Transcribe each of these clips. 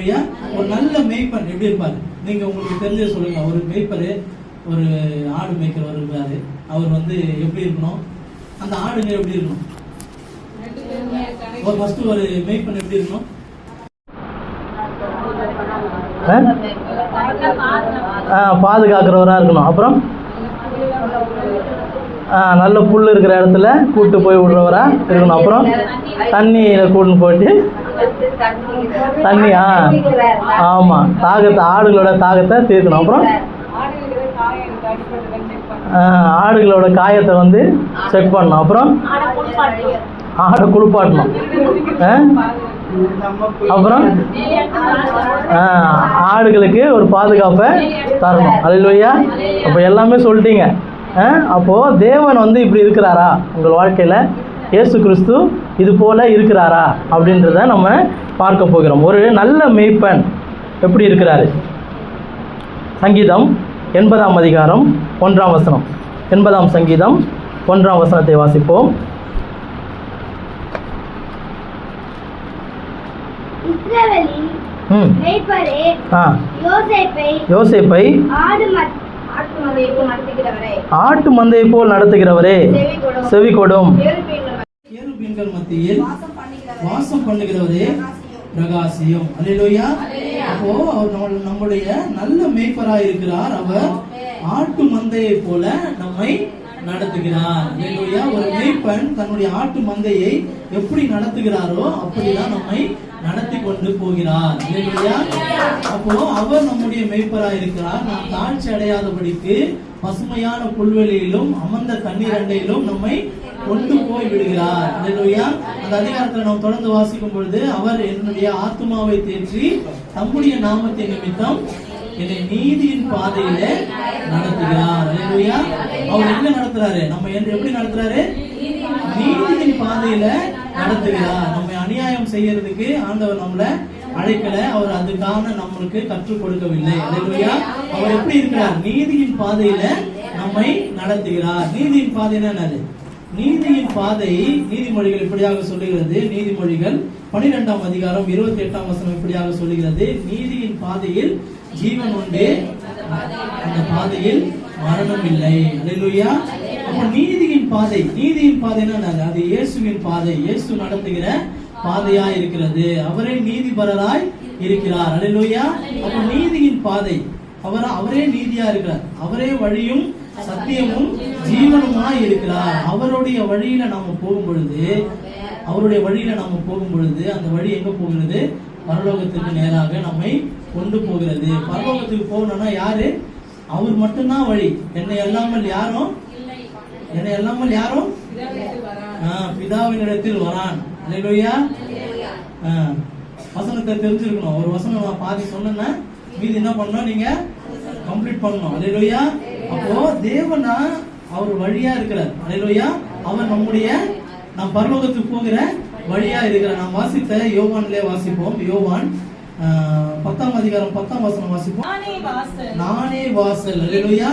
அல்லேலூயா. ஒரு நல்ல மேய்ப்பன் எப்படி இருப்பாரு? நீங்க உங்களுக்கு தெரிஞ்ச சொல்லுங்க. ஒரு மேய்ப்பரு, ஒரு ஆடு மேய்க்கிறவர் இருக்காரு. அவர் வந்து எப்படி இருக்கணும்? அந்த ஆடுங்க எப்படி இருக்கணும்? ஒரு ஃபர்ஸ்ட் ஒரு மேய்ப்பன் எப்படி இருக்கணும்? பாதுகாக்கிறவரா இருக்கணும். அப்புறம் நல்ல புல் இருக்கிற இடத்துல கூட்டு போய் விடுறவரா இருக்கணும். அப்புறம் தண்ணியில கூட்டு போயிட்டு தண்ணி ஆமா ஆடுகளோட தாகத்தை தீர்க்கணும். அப்புறம் ஆடுகளோட காயத்தை வந்து செக் பண்ணணும். அப்புறம் ஆடை குளிப்பாட்டணும். அப்புறம் ஆடுகளுக்கு ஒரு பாதுகாப்பை தரணும். அல்லேலூயா. அப்போ எல்லாமே சொல்லிட்டீங்க. அப்போது தேவன் வந்து இப்படி இருக்கிறாரா உங்கள் வாழ்க்கையில்? இயேசு கிறிஸ்து இது போல் இருக்கிறாரா அப்படின்றத நம்ம பார்க்க போகிறோம். ஒரு நல்ல மேய்ப்பன் எப்படி இருக்கிறாரு? சங்கீதம் 80ஆம் அதிகாரம் 1ஆம் வசனம். 80ஆம் சங்கீதம் 1ஆம் வசனத்தை வாசிப்போம். யோசேப்பை ஆட்டு மந்தையை போல் நடத்துகிறவரே செவி கொடும். கேருபீன்கள் மத்தியில் வாசம் பண்ணுகிறவரே பிரகாசியும். அல்லேலூயா. அப்போ அவர் நம்முடைய நல்ல மேய்ப்பராய் இருக்கிறார். அவர் ஆட்டு மந்தையை போல நம்மை நடத்துகிறார். அல்லேலூயா. ஒரு மேய்ப்பன் தன்னுடைய ஆட்டு மந்தையை எப்படி நடத்துகிறாரோ அப்படிதான் நம்மை நடத்தி கொண்டு போகிறார். அல்லேலூயா. அப்போ அவர் நம்முடைய மேய்ப்பராய் இருக்கிறார். நாம் தாழ்ச்சி அடையாதபடிக்கு பசுமையான புல்வெளியிலும் அமர்ந்த தண்ணீர் அண்டையிலும் நம்மை கொண்டு போய் விடுகிறார். அல்லேலூயா. அந்த அதிகாரத்தில் நாம் தொடர்ந்து வாசிக்கும் பொழுது, அவர் என்னுடைய ஆத்துமாவை தேற்றி தம்முடைய நாமத்தின் நிமித்தம் என்னை நீதியின் பாதையில நடத்துகிறார். அல்லேலூயா. அவர் எங்க நடத்துறாரு? நம்ம எப்படி நடத்துறாரு? நீதியின் பாதையில நடத்துகிறார். நம்ம அநியாயம் செய்யறதுக்கு ஆண்டவர் நம்மளை அழைக்கல. அவர் அதுக்கான நம்மளுக்கு கற்றுக் கொடுக்கவில்லை. அல்லேலூயா. அவர் எப்படி இருக்கிறார்? நீதியின் பாதையில நம்மை நடத்துகிறார். நீதியின் பாதைனா என்னது? நீதியின் பாதை நீதிமொழிகள் இப்படியாக சொல்லுகிறது. நீதிமொழிகள் 12ஆம் அதிகாரம் 28ஆம் வசனம் இப்படியாக சொல்லுகிறது. நீதியின் பாதையில் ஜீவன் உண்டு, அந்த பாதையில் மரணம் இல்லை. அல்லேலூயா. அப்ப நீதியின் பாதை, நீதியின் பாதைனா அது இயேசுவின் பாதை. இயேசு நடத்துகிற பாதையா இருக்கிறது. அவரே நீதிபரராய் இருக்கிறார். அல்லேலூயா. அப்ப நீதியின் பாதை, அவரே நீதியா இருக்கிறார். அவரே வழியும் சத்தியமும் ஜீவனுமாய் இருக்கிறார். அவருடைய வழியில நாம போகும் பொழுது, அந்த வழி எங்க போகிறது? பரலோகத்துக்கு நேராக நம்மை கொண்டு போகிறது. பரலோகத்துக்கு போகணும்னா யாரு? அவர் மட்டும்தான் வழி. என்னை அல்லாமல் யாரும் பிதாவினிடத்தில் வரான். அல்லேலூயா. வசனத்தை தெரிஞ்சிருக்கணும். ஒரு வசனம் நான் பாதி சொன்னேன்னா மீதி என்ன பண்ணணும்? நீங்க கம்ப்ளீட் பண்ணணும். அல்லேலூயா. அப்போ தேவனா அவர் வழியா இருக்கிறார். அல்லேலூயா. அவர் நாம் பரலோகத்துக்கு போகிற வழியா இருக்கிறார். நாம் வாசித்த யோவான்ல வாசிப்போம். யோவான் 10ஆம் அதிகாரம் 10ஆம் வசனம் வாசிப்போம். நானே வாசல். அல்லேலூயா.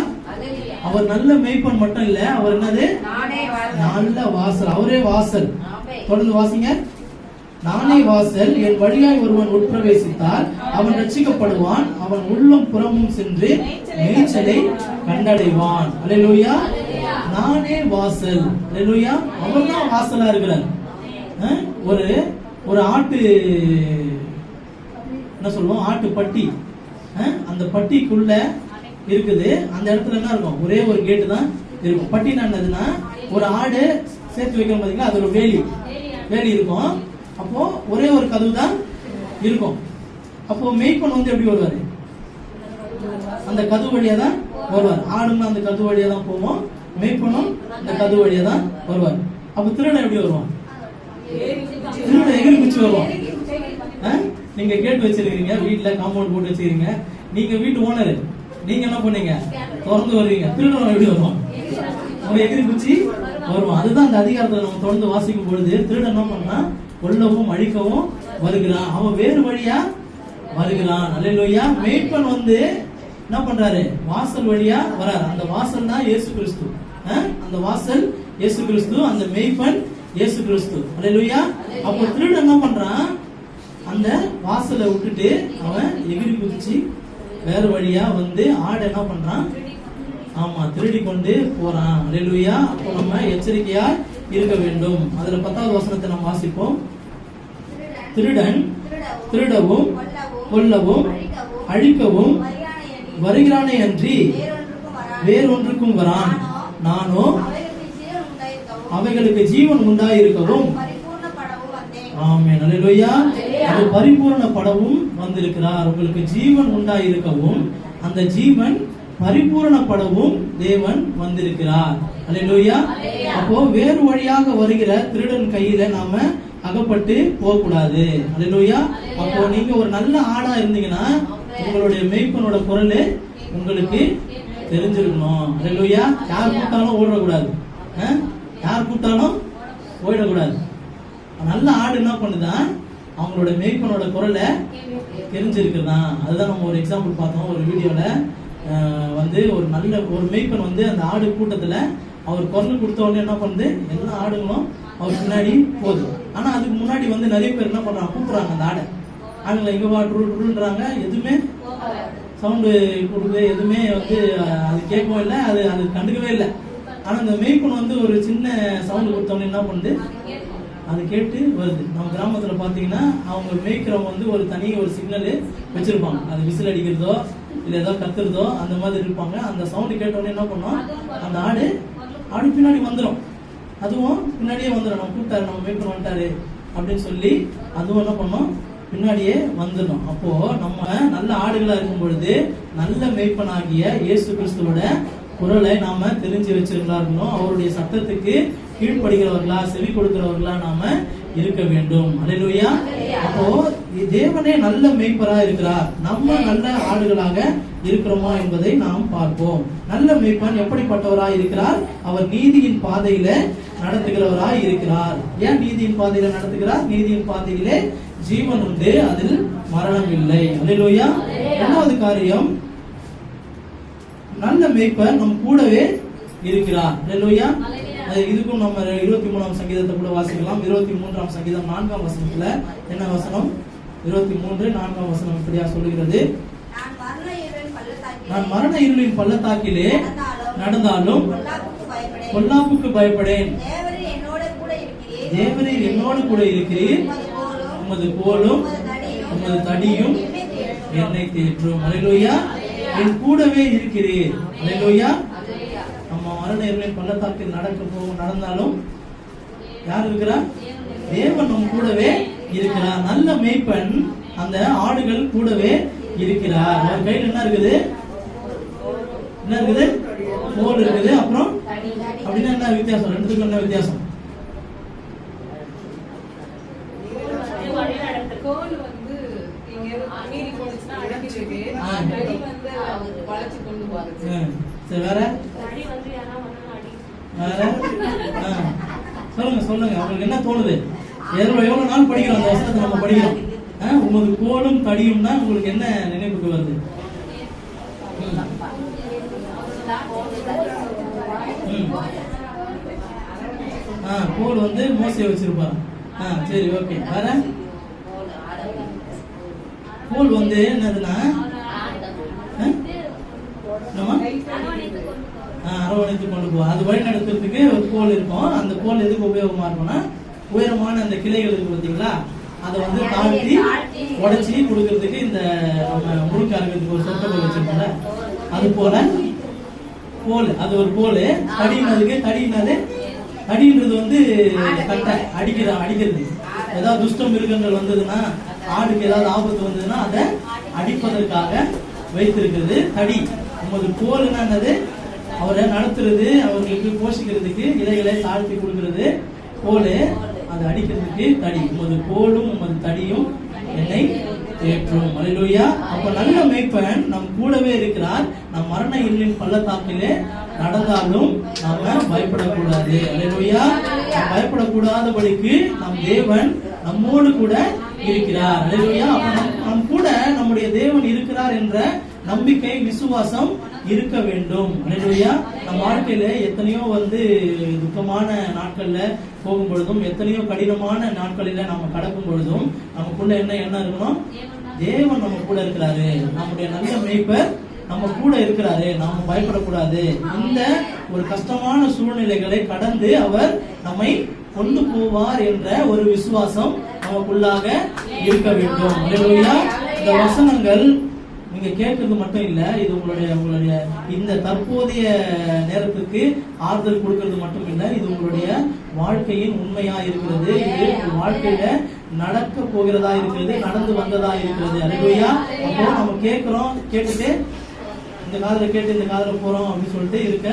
அவர் நல்ல மேய்ப்பன் மட்டும் இல்ல, அவர் என்னது? நல்ல வாசல். அவரே வாசல். தொடர்ந்து வாசிங்க. நானே வாசல், என் வழியாய் ஒருவன் உட்பிரவேசித்தால் அவன் ரட்சிக்கப்படுவான், அவன் உள்ளும் புறமும் சென்று மேய்ச்சலை கண்டடைவான். அல்லேலூயா. நானே வாசல். அல்லேலூயா. அவர்தான் வாசலா இருக்கிறார். ஒரு ஆட்டு என்ன சொல்லுவோம்? ஆட்டு பட்டி. அந்த பட்டிக்குள்ள இருக்குது. அந்த இடத்துல என்ன இருக்கும்? ஒரே ஒரு கேட்டு தான் இருக்கும். பட்டினா என்னதுன்னா, ஒரு ஆடு சேர்த்து வைக்கணும் பாத்தீங்களா, அது ஒரு வேலி இருக்கும். அப்போ ஒரே ஒரு கதவு தான் இருக்கும். அப்போ மேய்ப்பன் வந்து எப்படி வருவாரு? அந்த கதவு வழியா தான் வருவார். ஆடுன்னா அந்த கதவு வழியா தான் போவோம், மேய்ப்பனும் அந்த கதவு வழியா தான் வருவார். அப்ப திருடன் எப்படி வருவான்? திருடன் எகிரி குச்சி வருவான். நீங்க கேட் வச்சிருக்கீங்க, வீட்டுல காம்பவுண்ட் போட்டு வச்சிருக்கீங்க, நீங்க வீட்டு ஓனரு, நீங்க என்ன பண்ணீங்க? திறந்து வருவீங்க. திருடன் எப்படி வருவான்? அவன் எகிரி குச்சி வருவான். அதுதான் அந்த அதிகாரத்துல நம்ம தொடர்ந்து வாசிக்கும் பொழுது, திருடன் என்ன பண்ணா? கொல்லவும் அழிக்கவும் வருகிறான். அவன் வேறு வழியா வருகிறான். அல்லேலூயா. மேய்ப்பன் வந்து என்ன பண்றாரு? வாசல் வழியா வராரு. அந்த வாசல் தான் இயேசு கிறிஸ்து. அந்த வாசல் இயேசு கிறிஸ்து, அந்த மேய்ப்பன் இயேசு கிறிஸ்து. அல்லேலூயா. அப்போ திருடன் என்ன பண்றான்? அந்த வாசலை விட்டுட்டு அவன் எகிரி குதிச்சு வேற வழியா வந்து ஆடு என்ன பண்றான்? ஆமா, திருடி கொண்டு போறான். அல்லேலூயா. அப்போ நம்ம எச்சரிக்கையா இருக்க வேண்டும். அதுல 10வது வசனத்தை நம்ம வாசிப்போம். திருடன் திருடவும் கொல்லவும் அழிக்கவும் வருகிறானே அன்றி வேறொன்றுக்கும் வரான். நானோ அவைகளுக்கு ஜீவன் உண்டாயிருக்கவும். ஆமென். அல்லேலூயா. அது பரிபூரணப்படவும் வந்திருக்கிறார். உங்களுக்கு ஜீவன் உண்டாயிருக்கவும் அந்த ஜீவன் பரிபூரணப்படவும் தேவன் வந்திருக்கிறார். அல்லேலூயா. அப்போ வேறு வழியாக வருகிற திருடன் கையில நாம அகப்பட்டு போக கூடாது. அல்லேலூயா. அப்போ நீங்க ஒரு நல்ல ஆடா இருந்தீங்கன்னா உங்களுடைய மேய்ப்பனோட குரல் உங்களுக்கு தெரிஞ்சிருக்கணும். அல்லேலூயா. யார் கூப்பிட்டாலும் ஓடக்கூடாது. யார் கூப்பிட்டாலும் ஓடக்கூடாது. நல்ல ஆடு என்ன பண்ணுதான்? அவங்களோட மேய்ப்பனோட குரலை தெரிஞ்சிருக்குதான். அதுதான் நம்ம ஒரு எக்ஸாம்பிள் பார்த்தோம் ஒரு வீடியோல. வந்து ஒரு நல்ல ஒரு மேய்ப்பன் வந்து அந்த ஆடு கூட்டத்துல அவர் குரல் கொடுத்த உடனே என்ன பண்ணுது? எல்லா ஆடுங்களும் அவர் பின்னாடி போகுது. ஆனா அதுக்கு முன்னாடி வந்து நிறைய பேர் என்ன பண்றாங்க? கூப்பிடுறாங்க அந்த ஆடுங்களை இங்க வா ட்ரூன்றாங்க. எதுவுமே சவுண்டு கொடுக்குது, எதுவுமே வந்து அது கேட்கவும் இல்லை, அது கண்டுக்கவே இல்லை. ஆனா அந்த மேய்ப்பன் வந்து ஒரு சின்ன சவுண்டு கொடுத்தவொடனே என்ன பண்ணுது? அது கேட்டு வருது. நம்ம கிராமத்துல பாத்தீங்கன்னா அவங்க மேய்க்கிறவங்க வந்து ஒரு தனி ஒரு சிக்னல் வச்சிருப்பாங்க. அது விசில் அடிக்கிறதோ இல்ல ஏதோ கத்துறதோ அந்த மாதிரி இருப்பாங்க. அந்த சவுண்டு கேட்டோடனே என்ன பண்ணும்? அந்த ஆடு பின்னாடி வந்துடும். அதுவும் பின்னாடியே வந்துடும். நம்ம கூப்பிட்டாரு, நம்ம மேய்ப்பன் வந்துட்டாரு அப்படின்னு சொல்லி அதுவும் என்ன பண்ணும்? பின்னாடியே வந்துடும். அப்போ நம்ம நல்ல ஆடுகளா இருக்கும் பொழுது நல்ல மேய்ப்பனாகிய இயேசு கிறிஸ்துவோட குரலை நாம தெரிஞ்சு வச்சிருக்கணும். அவருடைய சத்தத்துக்கு கீழ்ப்படுகிறவர்களா செவி கொடுக்கிறவர்களா நாம இருக்க வேண்டும். அல்லேலூயா. அப்போ தேவனே நல்ல மேய்ப்பரா இருக்கிறார். நம்ம நல்ல ஆடுகளாக இருக்கிறோமா என்பதை நாம் பார்ப்போம். நல்ல மேய்ப்பன் எப்படிப்பட்டவராய் இருக்கிறார்? அவர் நீதியின் பாதையில நடத்துகிறவராய் இருக்கிறார். ஏன் நீதியின் பாதையில நடத்துகிறார்? நீதியின் பாதையிலே ஜீவன் உண்டு, அதில் மரணம் இல்லை. அல்லேலூயா. இரண்டாவது காரியம், நல்ல மேய்ப்பர் நம் கூடவே இருக்கிறார். அல்லேலூயா. இதுக்கும் நம்ம 23ஆம் சங்கீதத்தை கூட வாசிக்கலாம். 23ஆம் சங்கீதம் 4ஆம் வசனத்துல என்ன வசனம்? 23 4ஆம் வசனம் இப்படியா சொல்லுகிறது? நான் மரண இருளின் பள்ளத்தாக்கிலே நடந்தாலும் பொல்லாப்புக்கு பயப்படேன். தேவரீர் என்னோடு கூட இருக்கிறீர். உமது கோலும் உமது தடியும் என்னை தேற்றும். அல்லேலூயா. என் கூடவே இருக்கிறீர். அல்லேலூயா. நம்ம மரண இருளின் பள்ளத்தாக்கில் நடந்தாலும் யார் இருக்கிறார்? தேவன் நம் கூடவே இருக்கிறார். நல்ல மேய்ப்பன் அந்த ஆடுகள் கூடவே இருக்கிறார். அவர் கையில் என்ன இருக்குது? என்ன இருக்குது? கோல் இருக்குது. அப்புறம் அப்படின்னா என்ன வித்தியாசம்? ரெண்டுத்துக்கும் என்ன வித்தியாசம்? சரி, வேற சொல்லுங்க. உங்களுக்கு என்ன தோணுது? எவ்வளவு நாள் படிக்கிறோம் அந்த வசனத்தை நம்ம படிக்கிறோம். உமது கோலும் தடியும் தான் உங்களுக்கு என்ன நினைவுக்கு வருது? கோல் வந்து மோசையை வச்சிருப்பாங்க. சரி, ஓகே. வேற கோல் வந்து என்னதுன்னா அரவணைத்து கொண்டு போவோம். அது வழி நடத்துறதுக்கு ஒரு கோல் இருக்கும். அந்த கோல் எதுக்கு உபயோகமா இருக்கும்னா உயரமான அந்த கிளைகள் இருக்கு பார்த்தீங்களா, அதை வந்து தாழ்த்தி உடைச்சி கொடுக்கறதுக்கு இந்த முறுக்கு அரைக்கிறதுக்கு ஒரு சொட்டை வச்சிருக்கோம்ல, அது போல கோல். அது ஒரு கோல். தடினதுக்கு தடின்றது வந்து கட்டை அடிக்கிறது. ஏதாவது துஷ்டம் மிருகங்கள் வந்ததுன்னா, ஆடுக்கு ஏதாவது ஆபத்து வந்ததுன்னா அதை அடிப்பதற்காக வைத்திருக்கிறது தடி. உமது கோல் என்னது? அவரை நடத்துறது, அவர்களுக்கு போஷிக்கிறதுக்கு இலைகளை தாழ்த்தி கொடுக்கிறது கோல். அதை அடிக்கிறதுக்கு தடி. உமது கோலும் உமது தடியும் என்னை தேற்றும். அல்லேலூயா. அப்ப நல்ல மேய்ப்பன் நம் கூடவே இருக்கிறார். நம் மரண இருளின் பள்ளத்தாக்கிலே நடந்தாலும் நாம பயப்படக்கூடாது. அல்லேலூயா. பயப்படக்கூடாதபடிக்கு நம் தேவன் நம்மோடு கூட இருக்கிறார். அல்லேலூயா. அப்ப நம் கூட நம்முடைய தேவன் இருக்கிறார் என்ற நம்பிக்கை விசுவாசம் இருக்க வேண்டும். அல்லேலூயா. நம்ம வாழ்க்கையில எத்தனையோ துக்கமான நாட்கள்ல போகும் பொழுதும், எத்தனையோ கடினமான நாட்களில நம்ம கடக்கும் பொழுதும் நமக்குள்ள என்ன இருக்கணும்? தேவன் நம்ம கூட இருக்கிறாரு, நம்முடைய நல்ல மேய்ப்பர் நம்ம கூட இருக்கிறாரு, நாம பயப்படக்கூடாது. இந்த ஒரு கஷ்டமான சூழ்நிலைகளை கடந்து அவர் நம்மை கொண்டு போவார் என்ற ஒரு விசுவாசம் நமக்குள்ளாக இருக்க வேண்டும். அல்லேலூயா. இந்த வசனங்கள் நீங்க கேட்கறது மட்டும் இல்ல, இது உங்களுடைய இந்த தற்போதைய நேரத்துக்கு ஆறுதல் கொடுக்கிறது மட்டும் இல்ல, இது உங்களுடைய வாழ்க்கையின் உண்மையா இருக்கிறது. இது வாழ்க்கையில நடக்க போகிறதா இருக்கிறது, நடந்து வந்ததா இருக்கிறது. அல்லேலூயா. அப்போ நம்ம கேட்கிறோம், கேட்டுட்டு இந்த காதுல கேட்டு இந்த காதுல போறோம் அப்படின்னு சொல்லிட்டு இருக்க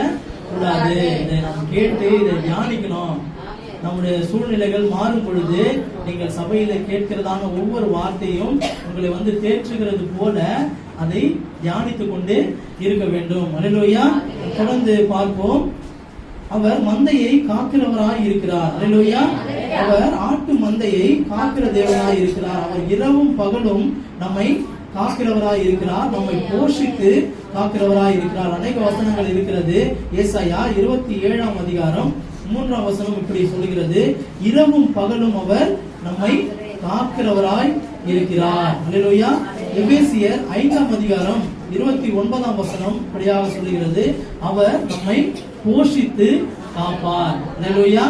கூடாது. இதை நம்ம கேட்டு இதை தியானிக்கணும். நம்முடைய சூழ்நிலைகள் மாறும் பொழுது நீங்கள் சபையில கேட்கிறதான ஒவ்வொரு வார்த்தையும் உங்களை தேற்றுகிறது போல அதை தியானித்துக் கொண்டு இருக்க வேண்டும். அல்லேலூயா. தொடர்ந்து பார்ப்போம். அவர் மந்தையை காக்கிறவராய் இருக்கிறார். அல்லேலூயா. அவர் ஆட்டு மந்தையை காக்கிற தேவனாய் இருக்கிறார். அவர் இரவும் பகலும் நம்மை காக்கிறவராய் இருக்கிறார், நம்மை போஷித்து காக்கிறவராய் இருக்கிறார். அநேக வசனங்கள் இருக்கிறது. ஏசாயா 27ஆம் அதிகாரம் 3ஆம் வசனம் இப்படி சொல்கிறது, இரவும் பகலும் அவர் நம்மை காக்கிறவராய் இருக்கிறார். அல்லேலூயா. எபேசியர் 5ஆம் அதிகாரம் 29ஆம் வசனம் இப்படியாக சொல்கிறது, அவர் நம்மை போஷித்து காப்பார். அல்லேலூயா.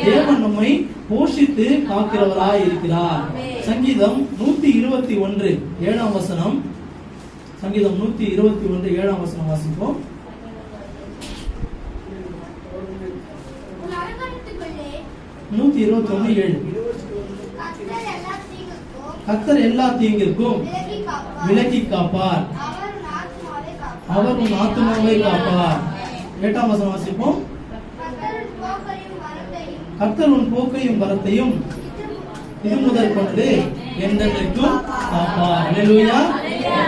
தேவன் நம்மை போஷித்து காக்கிறவராய் இருக்கிறார். சங்கீதம் 121 7ஆம் வசனம், சங்கீதம் 121 7ஆம் வசனம் வாசிப்போம். கர்த்தர் எல்லா தீங்கிற்கும் விலக்கி காப்பார், அவர் உன் ஆத்துமாவை காப்பார். 8ஆம் வசனம் வாசிப்போம். கர்த்தர் உன் போக்கையும் வரத்தையும் இது முதல் கொண்டு என்றென்றைக்கும் காப்பார். அல்லேலூயா.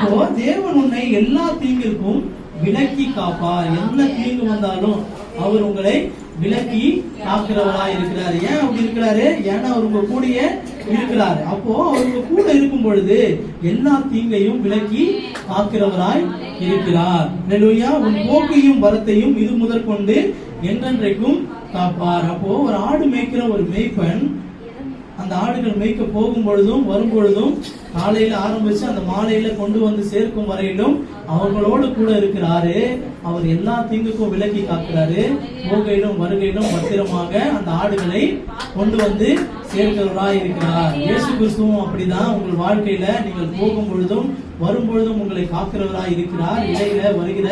அப்போ தேவன் உன்னை எல்லா தீங்கிற்கும் விலக்கி காப்பார். என்ன தீங்கு வந்தாலும் அவர் உங்களை விலக்கி காக்கிறவராய் இருக்கிறார். ஏன் அப்படி இருக்கிறாரு? ஏன்னா அவர் உங்க கூடயே இருக்கிறார். அப்போ அவங்க கூட இருக்கும் பொழுது எல்லா தீங்கையும் விலக்கி காக்கிறவராய் இருக்கிறார். அல்லேலூயா. உன் போக்கையும் வரத்தையும் இது முதல் கொண்டு என்றென்றைக்கும் காப்பார். அப்போ ஒரு ஆடு மேய்க்கிற ஒரு மேய்ப்பன் அந்த ஆடுகள் மேய்க்க போகும் பொழுதும் வரும் பொழுதும் காலையில ஆரம்பிச்சு அந்த மாலையில கொண்டு சேர்க்கும் வரையிலும் அவர்களோடு கூட இருக்கிறாரு. அவர் எல்லா தீங்குக்கும் விலக்கி காக்கிறாரு. போகையிலும் வருகையிலும் பத்திரமாக அந்த ஆடுகளை கொண்டு சேர்க்கிறவராய் இருக்கிறார். இயேசு கிறிஸ்துவும் அப்படிதான் உங்கள் வாழ்க்கையில நீங்கள் போகும் பொழுதும் வரும் பொழுதும் உங்களை காக்கிறவராய் இருக்கிறார். இடையில வருகிற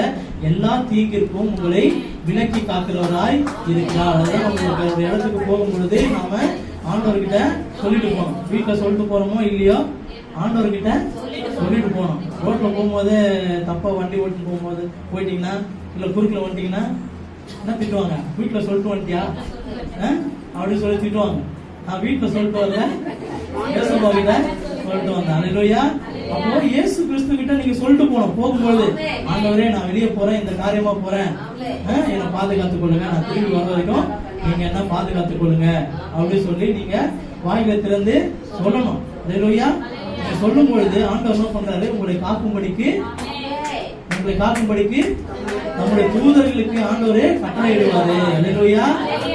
எல்லா தீங்கிற்கும் உங்களை விலக்கி காக்கிறவராய் இருக்கிறார். அதான் உங்களுக்கு ஒரு இடத்துக்கு போகும் பொழுது நாம ஆண்டவர்கிட்ட சொல்லிட்டு போனோம். வீட்டுல சொல்லிட்டு போறோமோ இல்லையோ ஆண்டவர்கிட்ட சொல்லிட்டு போனோம். ரோட்ல போகும்போது தப்பா வண்டி ஓட்டிட்டு போகும்போது போயிட்டீங்கன்னா இல்ல குறுக்குல வந்துட்டீங்கன்னா என்ன திட்டுவாங்க? வீட்டுல சொல்லிட்டு வந்துட்டியா அப்படி சொல்லி திட்டுவாங்க. நான் வீட்டுல சொல்லிட்டு வரல, இயேசுப்பா கிட்ட சொல்லிட்டு வந்தேன். அல்லேலூயா. அப்போ இயேசு கிறிஸ்து கிட்ட நீங்க சொல்லிட்டு போனோம். போகும்போது ஆண்டவரே நான் வெளியே போறேன், இந்த காரியமா போறேன், என்னை பாதுகாத்துக் கொள்ளுங்க, நான் திரும்பி வர வரைக்கும் நீங்க என்ன பாதுகாத்துக் கொள்ளுங்க அப்படின்னு சொல்லி நீங்க வாயில திறந்து சொல்லணும். அல்லேலூயா. நீங்க சொல்லும் பொழுது ஆண்டவர் என்ன பண்றாரு? உங்களை காக்கும்படிக்கு நம்முடைய தூதர்களுக்கு ஆண்டவரே கட்டளையிடுவாரு. அல்லேலூயா.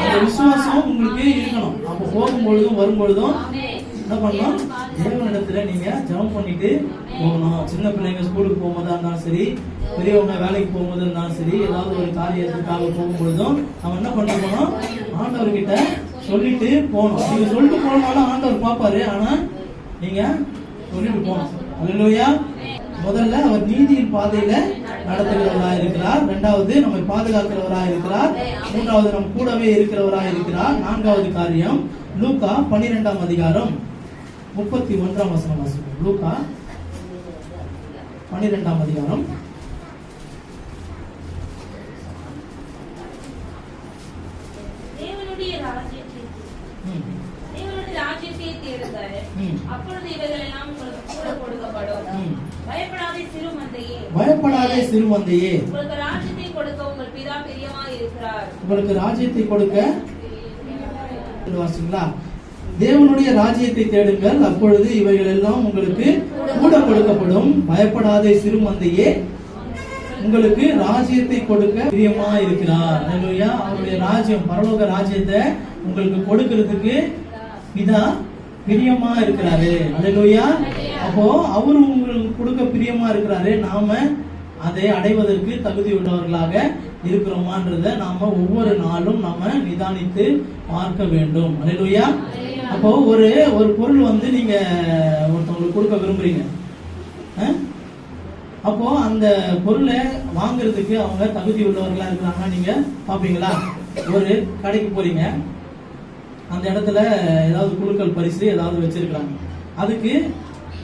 அந்த விசுவாசம் உங்களுக்கு இருக்கணும். அப்ப போகும் பொழுதும் வரும் பொழுதும் என்ன பண்ணணும்? தேவனிடத்துல நீங்க ஜெபம் பண்ணிட்டு போகணும். சின்ன பிள்ளைங்க ஸ்கூலுக்கு போகும்போதா இருந்தாலும் சரி, பெரியவங்க வேலைக்கு போகும்போது இருந்தாலும் சரி, ஏதாவது ஒரு காரியத்துக்காக போகும் பொழுதும் நம்ம என்ன பண்ணணும்? ஆண்டவர்கிட்ட சொல்லிட்டு போகணும். நீங்க சொல்லிட்டு போனாலும் ஆண்டவர் பார்ப்பாரு. ஆனா நீங்க சொல்லிட்டு போகணும். அல்லேலூயா. முதல்ல அவர் நீதியின் பாதையில நடத்துகிறவராக இருக்கிறார். இரண்டாவது நம்மை பாதுகாக்கிறவராக இருக்கிறார். மூன்றாவது நம் கூடவே இருக்கிறவராக இருக்கிறார். நான்காவது காரியம் லூக்கா 12ஆம் அதிகாரம் 31ஆம் வசனம் வாசிப்போம். லூக்கா 12ஆம் அதிகாரம் பயப்படாதே சிறுமந்தையே, உங்களுக்கு ராஜ்யத்தை கொடுக்க உங்கள் பிதா பிரியமாய் இருக்கிறார். உங்களுக்கு ராஜ்யத்தை கொடுக்க வாசிங்களா? தேவனுடைய ராஜ்யத்தை தேடுங்கள், அப்பொழுது இவைகள் எல்லாம் உங்களுக்கு கூட கொடுக்கப்படும். பயப்படாதே சிறு மந்தையே, உங்களுக்கு ராஜ்யத்தை கொடுக்க பிரியமா இருக்கிறார். அல்லேலூயா. அவருடைய ராஜ்யம், பரலோக ராஜ்யத்தை உங்களுக்கு கொடுக்கிறதுக்கு பிதா பிரியமா இருக்கிறாரு. அல்லேலூயா. அப்போ அவரு உங்களுக்கு கொடுக்க பிரியமா இருக்கிறாரு. நாம அதை அடைவதற்கு தகுதி உள்ளவர்களாக இருக்கிறோமான்றத நாம ஒவ்வொரு நாளும் நாம நிதானித்து பார்க்க வேண்டும். அல்லேலூயா. அப்போ ஒரு பொருள் நீங்க ஒருத்தவங்களுக்கு கொடுக்க விரும்புறீங்க. அப்போ அந்த பொருளை வாங்குறதுக்கு அவங்க தகுதி உள்ளவர்களா இருக்கிறாங்கன்னா நீங்க பாப்பீங்களா? ஒரு கடைக்கு போறீங்க, அந்த இடத்துல ஏதாவது குழுக்கள் பரிசு ஏதாவது வச்சிருக்காங்க. அதுக்கு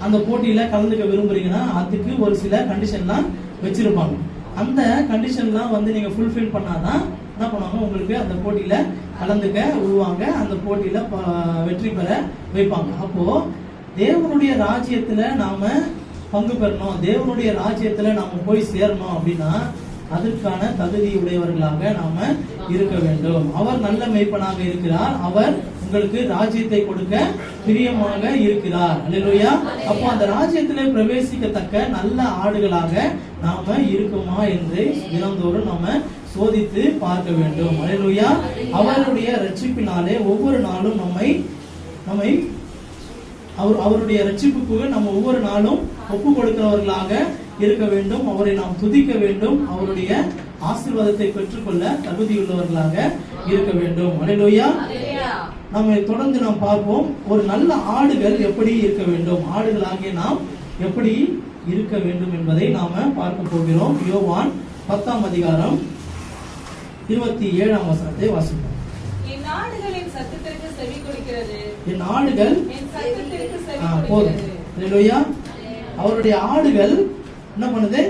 அந்த போட்டியில கலந்துக்க விரும்புறீங்கன்னா அதுக்கு ஒரு சில கண்டிஷன்லாம் வச்சிருப்பாங்க. அந்த கண்டிஷன்லாம் நீங்க ஃபுல்ஃபில் பண்ணாதான் என்ன பண்ணுவாங்க, உங்களுக்கு அந்த போட்டியில கலந்துக்க விடுவாங்க, அந்த போட்டியில வெற்றி பெற வைப்பாங்க. அப்போ தேவனுடைய ராஜ்யத்துல நாம பங்கு பெறணும், தேவனுடைய ராஜ்யத்துல நாம போய் சேரணும் அப்படின்னா அதற்கான தகுதி உடையவர்களாக நாம இருக்க வேண்டும். அவர் நல்ல மேய்ப்பனாக இருக்கிறார். அவர் உங்களுக்கு ராஜ்யத்தை கொடுக்க பிரியமாக இருக்கிறார். அல்லேலூயா. அப்போ அந்த ராஜ்யத்திலே பிரவேசிக்கத்தக்க நல்ல ஆடுகளாக நாம இருக்குமா என்று தினந்தோறும் நாம சோதித்து பார்க்க வேண்டும். அல்லேலூயா. அவருடைய ரட்சிப்பினாலே ஒவ்வொரு நாளும் நம்மை அவருடைய ரட்சிப்புக்கு நம்ம ஒவ்வொரு நாளும் ஒப்பு கொடுக்கிறவர்களாக இருக்க வேண்டும். அவரை நாம் துதிக்க வேண்டும். அவருடைய ஆசீர்வாதத்தை பெற்றுக்கொள்ள தகுதியுள்ளவர்களாக இருக்க வேண்டும். அல்லேலூயா. நம்ம தொடர்ந்து நாம் பார்ப்போம், ஒரு நல்ல ஆடுகள் எப்படி இருக்க வேண்டும், ஆடுகளாகிய நாம் எப்படி இருக்க வேண்டும் என்பதை நாம பார்க்க போகிறோம். யோவான் 10ஆம் அதிகாரம் 27ஆம் வசனத்தை வாசிப்போம். என் ஆடுகள் என் சத்தத்திற்கு செவி கொடுக்கிறது. என் ஆடுகள் என் சத்தத்திற்கு செவி போதும். அல்லேலூயா. அவருடைய ஆடுகள் என்ன பண்ணுது?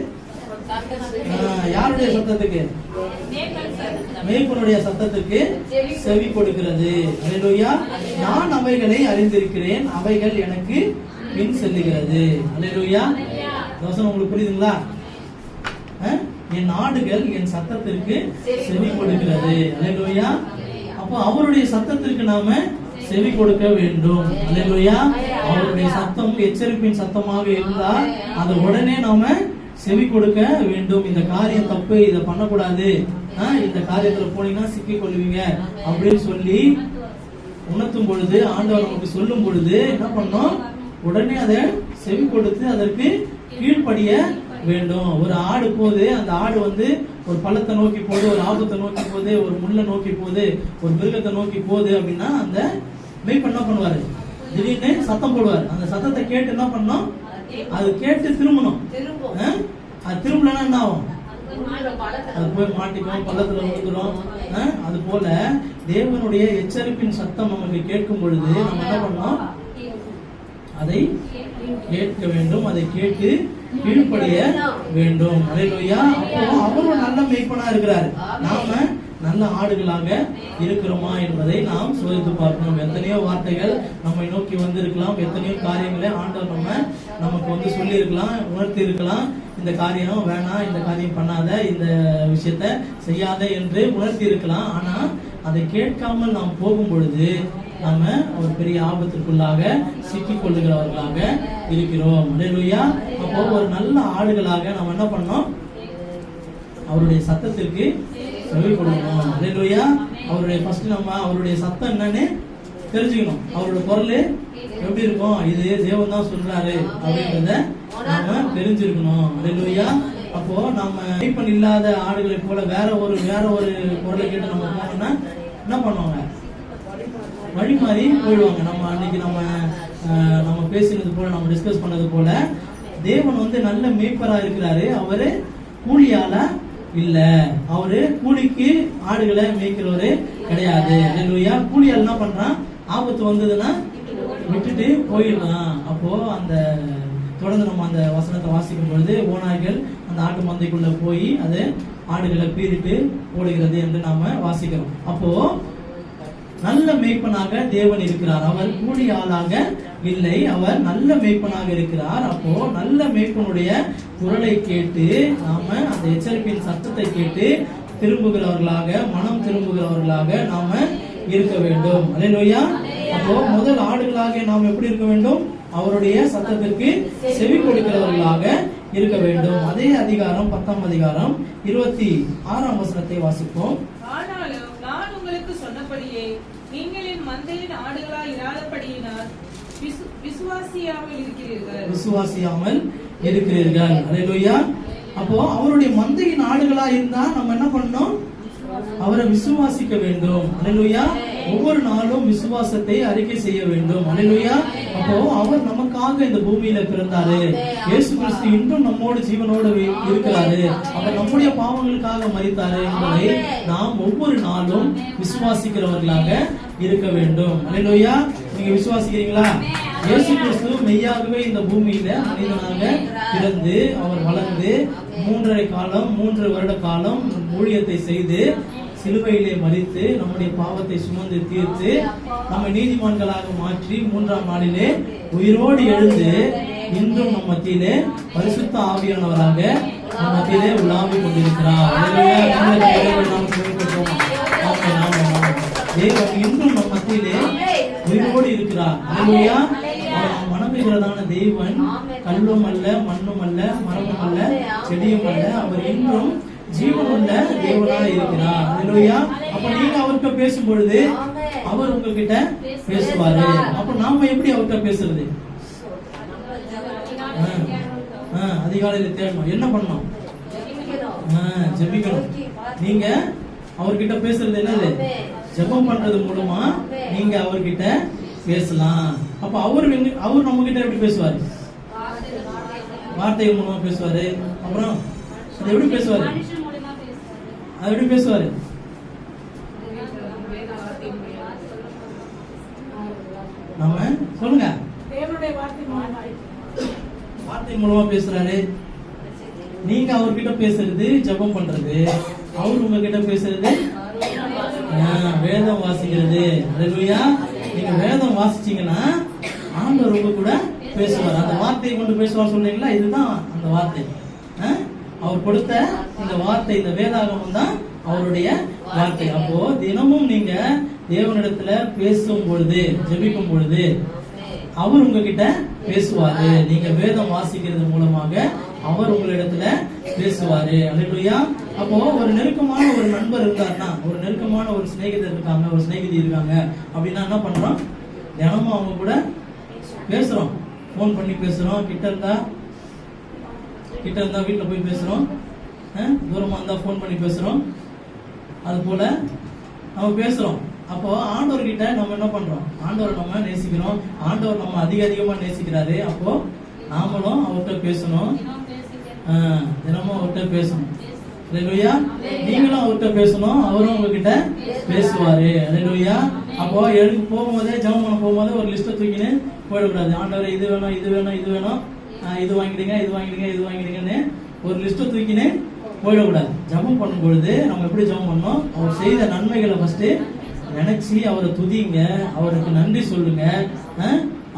யாருடைய சத்தத்துக்கு? மேய்ப்பனுடைய சத்தத்துக்கு செவி கொடுக்கிறது. அல்லேலூயா. நான் அவைகளை அறிந்திருக்கிறேன், அவைகள் எனக்கு பின் செல்லுகிறது. அல்லேலூயா. வசனம் உங்களுக்கு புரியுதுங்களா? என் ஆடுகள் என் சத்தத்திற்கு செவி கொடுக்கிறது. அல்லேலூயா. அப்போ அவருடைய சத்தத்திற்கு நாம செவி கொடுக்க வேண்டும். அல்லேலூயா. அவருடைய சத்தம் எச்சரிப்பின் சத்தமாக இருந்தால் அதை உடனே நாம செவி கொடுக்க வேண்டும். இந்த காரியம் தப்பு, இதை பண்ணக்கூடாது, இந்த காரியத்துல போனீங்கன்னா சிக்கிக் கொள்வீங்க அப்படின்னு சொல்லி உணர்த்தும் பொழுது, ஆண்டவர் நமக்கு சொல்லும் பொழுது என்ன பண்ணோம், உடனே அதை செவி கொடுத்து அதற்கு கீழ்ப்படிய வேண்டும். ஒரு ஆடு போகுது, அந்த ஆடு ஒரு பள்ளத்தை நோக்கி போகுது, ஒரு ஆபத்தை நோக்கி போகுது, ஒரு முள்ளை நோக்கி போகுது, ஒரு மிருகத்தை நோக்கி போகுது அப்படின்னா அந்த மேய்ப்பன் என்ன பண்ணுவாரு, திடீர்னு சத்தம் போடுவார். அந்த சத்தத்தை கேட்டு என்ன பண்ணணும், அது கேட்டு திரும்பணும். அது திரும்பலன்னா என்ன ஆகும், அது போய் மாட்டிக்கும், பள்ளத்துல விழுந்துடும். அது போல தேவனுடைய எச்சரிப்பின் சத்தம் நமக்கு கேட்கும் பொழுது நம்ம என்ன பண்ணோம், அதை கேட்க வேண்டும், அதை கேட்டு கீழ்ப்படிய வேண்டும். அல்லேலூயா. அப்போ அவரும் நல்ல மேய்ப்பனா இருக்கிறாரு. நாம நல்ல ஆடுகளாக இருக்கிறோமா என்பதை நாம் சோதித்து பார்க்கணும். எத்தனையோ வார்த்தைகள் நம்மை நோக்கி வந்திருக்கலாம், எத்தனையோ காரியங்களை ஆண்டவர் நமக்கு சொல்லி இருக்கலாம், உணர்த்தி இருக்கலாம். இந்த காரியம் வேணாம், இந்த காரியம் பண்ணாத, இந்த விஷயத்த செய்யாத என்று உணர்த்தி இருக்கலாம். ஆனா அதை கேட்காமல் நாம் போகும் பொழுது நாம ஒரு பெரிய ஆபத்திற்குள்ளாக சிக்கிக் கொள்ளுகிறவர்களாக இருக்கிறோம். அல்லேலூயா. அப்போ ஒரு நல்ல ஆடுகளாக நம்ம என்ன பண்ணோம், அவருடைய சத்தத்திற்கு செவி கொடுக்கணும். அல்லேலூயா. அவருடைய ஃபர்ஸ்ட் நம்ம அவருடைய சத்தம் என்னன்னு தெரிஞ்சுக்கணும். அவருடைய குரல் எப்படி இருக்கும், இது தேவன் தான் சொல்றாரு அப்படின்றத நாம தெரிஞ்சிருக்கணும். அல்லேலூயா. அப்போ நம்ம மேய்ப்பன் இல்லாத ஆடுகளை போல வேற ஒரு குரலை கேட்டு நம்ம போனோம்னா என்ன பண்ணுவாங்க, வழி மாறி போயிடுவாங்க. நம்ம அன்னைக்கு நம்ம பேசினது போல, நம்ம டிஸ்கஸ் பண்ணது போல, தேவன் நல்ல மேய்ப்பரா இருக்கிறாரு. அவரு கூலியால இல்ல, அவரு கூலிக்கு ஆடுகளை மேய்க்கிறவரு கிடையாது. அல்லேலூயா. கூலியால் என்ன பண்றான், ஆபத்து வந்ததுன்னா விட்டுட்டு போயிடலாம். அப்போ அந்த தொடர்ந்து நம்ம அந்த வசனத்தை வாசிக்கும் பொழுது ஓநாய்கள் அந்த ஆட்டு மந்தைக்குள்ள போய் அது ஆடுகளை பீறிட்டு ஓடுகிறது என்று நாம வாசிக்கிறோம். அப்போ நல்ல மேய்ப்பனாக தேவன் இருக்கிறார். அவர் கூலி ஆளாக இல்லை, அவர் நல்ல மேய்ப்பனாக இருக்கிறார். அப்போ நல்ல மேய்ப்பனுடைய குரலை கேட்டு நாம அந்த எச்சரிப்பின் சத்தத்தை கேட்டு திரும்புகிறவர்களாக, மனம் திரும்புகிறவர்களாக நாம இருக்க வேண்டும். அல்லேலூயா. அப்போ அப்போ முதல் ஆடுகளாக நாம் எப்படி இருக்க வேண்டும்? அவருடைய சத்தத்திற்கு செவி கொடுக்கிறவர்களாக இருக்க வேண்டும். அதே அதிகாரம் 10ஆம் அதிகாரம் 26ஆம் வசனத்தை வாசிப்போம். ஆனாலும் நான் உங்களுக்கு சொன்னபடியே நீங்கள் என் மந்தையின் ஆடுகளாய் இராதபடியினால் விசுவாசியாமல் இருக்கிறீர்கள். அல்லேலூயா. அப்போ அவருடைய மந்தையின் ஆடுகளா இருந்தா நம்ம என்ன பண்ணணும்? அவரை விசுவாசிக்க வேண்டும். அல்லேலூயா. ஒவ்வொரு நாளும் விசுவாசத்தை அறிக்கை செய்ய வேண்டும். அல்லேலூயா. அப்போ அவர் நமக்காக இந்த பூமியில பிறந்தாரு. இயேசு கிறிஸ்து இன்றும் நம்மோடு ஜீவனோடு இருக்கிறாரு. அவர் நம்முடைய பாவங்களுக்காக மரித்தாரு என்பதை நாம் ஒவ்வொரு நாளும் விசுவாசிக்கிறவர்களாக இருக்க வேண்டும். அல்லேலூயா. நீங்க விசுவாசிக்கிறீங்களா? இயேசு கிறிஸ்து மெய்யாகவே இந்த பூமியில மனிதனாக பிறந்து அவர் வளர்ந்து 3 வருட காலம் ஊழியத்தை செய்து சிலுவையிலே மரித்து நம்முடைய பாவத்தை சுமந்து தீர்த்து நம்மை நீதிமான்களாக மாற்றி 3ஆம் நாளிலே உயிரோடு எழுந்து இன்றும் நம் மத்தியிலே பரிசுத்த ஆவியானவராக நம் மத்தியிலே உலாவிக் கொண்டிருக்கிறார். தேவன் இன்றும் நம் மத்தியிலே உயிரோடு இருக்கிறார். அல்லேலூயா. மனமிகிறதான தேவன் கல்லும் அல்ல, மண்ணும் அல்ல, மரமும் அல்ல, செடியும் அல்ல. அவர் இன்றும் ஜீவனுள்ள தேவனாக இருக்கிறார். அல்லேலூயா. அப்ப நீங்க அவர்கிட்ட பேசும் பொழுது அவர் உங்ககிட்ட பேசுவாரு. அப்ப நாம எப்படி அவர்கிட்ட பேசுறது? அதிகாலையில தேடணும். என்ன பண்ணணும்? ஜெபிக்கணும். நீங்க அவர்கிட்ட பேசுறது என்னது? ஜெபம் பண்றது மூலமா நீங்க அவர்கிட்ட பேசலாம். அப்ப அவர் நம்ம கிட்ட எப்படி பேசுவாரு? வார்த்தை மூலமா பேசுவாரு. அப்புறம் அது எப்படி பேசுவாரு? அது எப்படி பேசுவாரு? நம்ம சொல்லுங்க. வார்த்தை மூலமா பேசுறாரு. நீங்க அவர்கிட்ட பேசுறது ஜெபம் பண்றது. அவர் உங்ககிட்ட பேசுறது வேதம் வாசிக்கிறது. அல்லேலூயா. நீங்க வேதம் வாசிச்சீங்கன்னா ஆண்டவர் உங்க கூட பேசுவார். அந்த வார்த்தையை கொண்டு பேசுவார் சொல்றீங்களா? இதுதான் அந்த வார்த்தை. அவர் கொடுத்த இந்த வார்த்தை, இந்த வேதாகமம் தான் அவருடைய வார்த்தை. அப்போ தினமும் நீங்க தேவனிடத்துல பேசும் பொழுது, ஜெபிக்கும் பொழுது அவர் உங்ககிட்ட பேசுவாரு. நீங்க வேதம் வாசிக்கிறது மூலமாக அவர் உங்களிடத்துல பேசுவாரு. அல்லேலூயா. அப்போ ஒரு நெருக்கமான ஒரு நண்பர் இருந்தாருன்னா, ஒரு நெருக்கமான ஒரு சிநேகிதர் இருக்காங்க, ஒரு சிநேகிதி இருக்காங்க அப்படின்னா என்ன பண்றோம்? தினமும் அவங்க கூட பேசுறோம். போன் பண்ணி பேசுறோம். கிட்ட இருந்தா வீட்டுல போய் பேசுறோம். தூரமா இருந்தா போன் பண்ணி பேசுறோம். அது போல நம்ம பேசுறோம். அப்போ ஆண்டவர் கிட்ட நம்ம என்ன பண்றோம்? ஆண்டவர் நம்ம நேசிக்கிறோம். ஆண்டவர் நம்ம அதிகமா நேசிக்கிறாரு. அப்போ நாமளும் அவர்கிட்ட பேசணும். தினமும் அவர்கிட்ட பேசணும். அல்லேலூயா. நீங்களும் அவர்கிட்ட பேசணும். அவரும் உங்ககிட்ட பேசுவாரு. அல்லேலூயா. அப்போ எடுக்க போகும்போதே, ஜெபம் பண்ண போகும்போது ஒரு லிஸ்ட்டை தூக்கின்னு போயிடக்கூடாது. ஆண்டவரே இது வேணும், இது வேணும், இது வேணும், இது வாங்கிடுங்க, இது வாங்கிடுங்க, இது வாங்கிடுங்கன்னு ஒரு லிஸ்ட்டை தூக்கின்னு போயிடக்கூடாது. ஜெபம் பண்ணும் பொழுது நம்ம எப்படி ஜெபம் பண்ணணும்? அவர் செய்த நன்மைகளை ஃபர்ஸ்ட் நினைச்சு அவரை துதிங்க, அவருக்கு நன்றி சொல்லுங்க.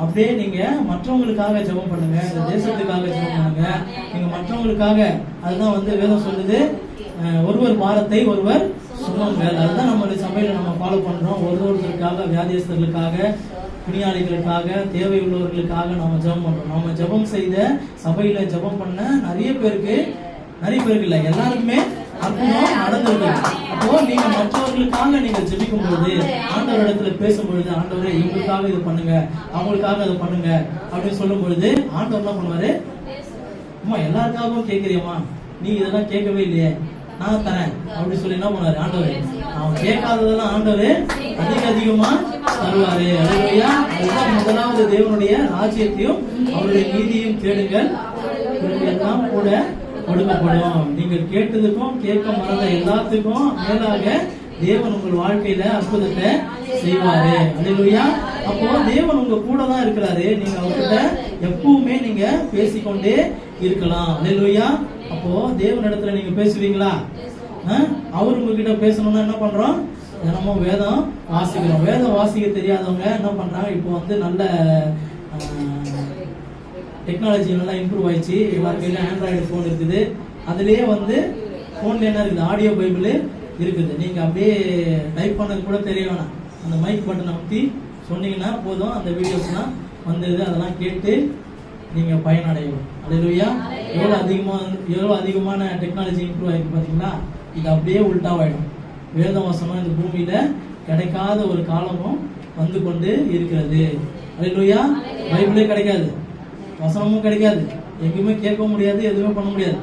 அப்படியே நீங்க மற்றவங்களுக்காக ஜெபம் பண்ணுங்க, இந்த தேசத்துக்காக ஜெபம் பண்ணுங்க. நீங்க மற்றவங்களுக்காக, அதுதான் வேதம் சொல்லுது, ஒருவர் பாரத்தை ஒருவர் சுமங்கள். அதுதான் நம்மளுடைய சபையில நம்ம ஃபாலோ பண்றோம். ஒருவருக்காக, வியாதியஸ்தர்களுக்காக, பிணியாளிகளுக்காக, தேவை உள்ளவர்களுக்காக நாம ஜெபம் பண்றோம். நாம ஜெபம் செய்த சபையில ஜெபம் பண்ண நிறைய பேருக்கு இல்ல, எல்லாருக்குமே அற்புதம் நடந்திருக்கு. அப்போ நீங்க மற்றவர்களுக்காக நீங்க ஜெபிக்கும் பொழுது, ஆண்டவர் இடத்துல பேசும் பொழுது, ஆண்டவரே இவங்களுக்காக இது பண்ணுங்க, அவங்களுக்காக அதை பண்ணுங்க அப்படின்னு சொல்லும் பொழுது ஆண்டவர் என்ன பண்ணுவாரு? அம்மா எல்லாருக்காகவும் கேட்கிறியம்மா, நீ இதெல்லாம் கேட்கவே இல்லையே, நான் தரேன் அப்படின்னு சொல்லி என்ன பண்ணுவாரு? ஆண்டவர் அவன் கேட்காததெல்லாம் ஆண்டவர் அதிகமா தருவாரு. அல்லேலூயா. அதுதான் முதலாவது தேவனுடைய ராஜ்யத்தையும் அவருடைய நீதியும் தேடுங்கள், எல்லாம் கூட கொடுக்கப்படும். நீங்கள் கேட்டதுக்கும் கேட்க மறந்த எல்லாத்துக்கும் மேலாக தேவன் உங்கள் வாழ்க்கையில அற்புதத்தை செய்வாரு. அல்லேலூயா. அப்போ தேவன் உங்க கூட தான் இருக்கிறாரு. நீங்க அவர்கிட்ட எப்பவுமே நீங்க பேசிக்கொண்டே இருக்கலாம். அல்லேலூயா. அப்போ தேவன் இடத்துல நீங்க பேசுவீங்களா? அவர் உங்ககிட்ட பேசணும்னா என்ன பண்றோம்? தினமும் வேதம் வாசிக்கிறோம். வேதம் வாசிக்க தெரியாதவங்க என்ன பண்றாங்க? இப்போ நல்ல டெக்னாலஜி நல்லா இம்ப்ரூவ் ஆயிடுச்சு. எல்லார் கையில ஆண்ட்ராய்டு போன் இருக்குது. அதுலயே போன்ல என்ன இருக்குது? ஆடியோ பைபிள் இருக்குது. நீங்க அப்படியே டைப் பண்ணது கூட தெரிய வேணாம். அந்த மைக் பட்டன் அமுத்தி சொன்னீங்கன்னா போதும், அந்த வீடியோஸ்லாம் வந்தது அதெல்லாம் கேட்டு நீங்க பயனடையும். அல்லேலூயா. எவ்வளவு அதிகமான டெக்னாலஜி இம்ப்ரூவ் ஆயிருக்கு பாத்தீங்களா? இது அப்படியே உல்டாவாயிடும். வேத வசனம் இந்த பூமியில கிடைக்காத ஒரு காலமும் வந்து கொண்டு இருக்கிறது. அல்லேலூயா. பைபிளே கிடைக்காது, வசனமும் கிடைக்காது, எங்கேயுமே கேட்க முடியாது, எதுவுமே பண்ண முடியாது.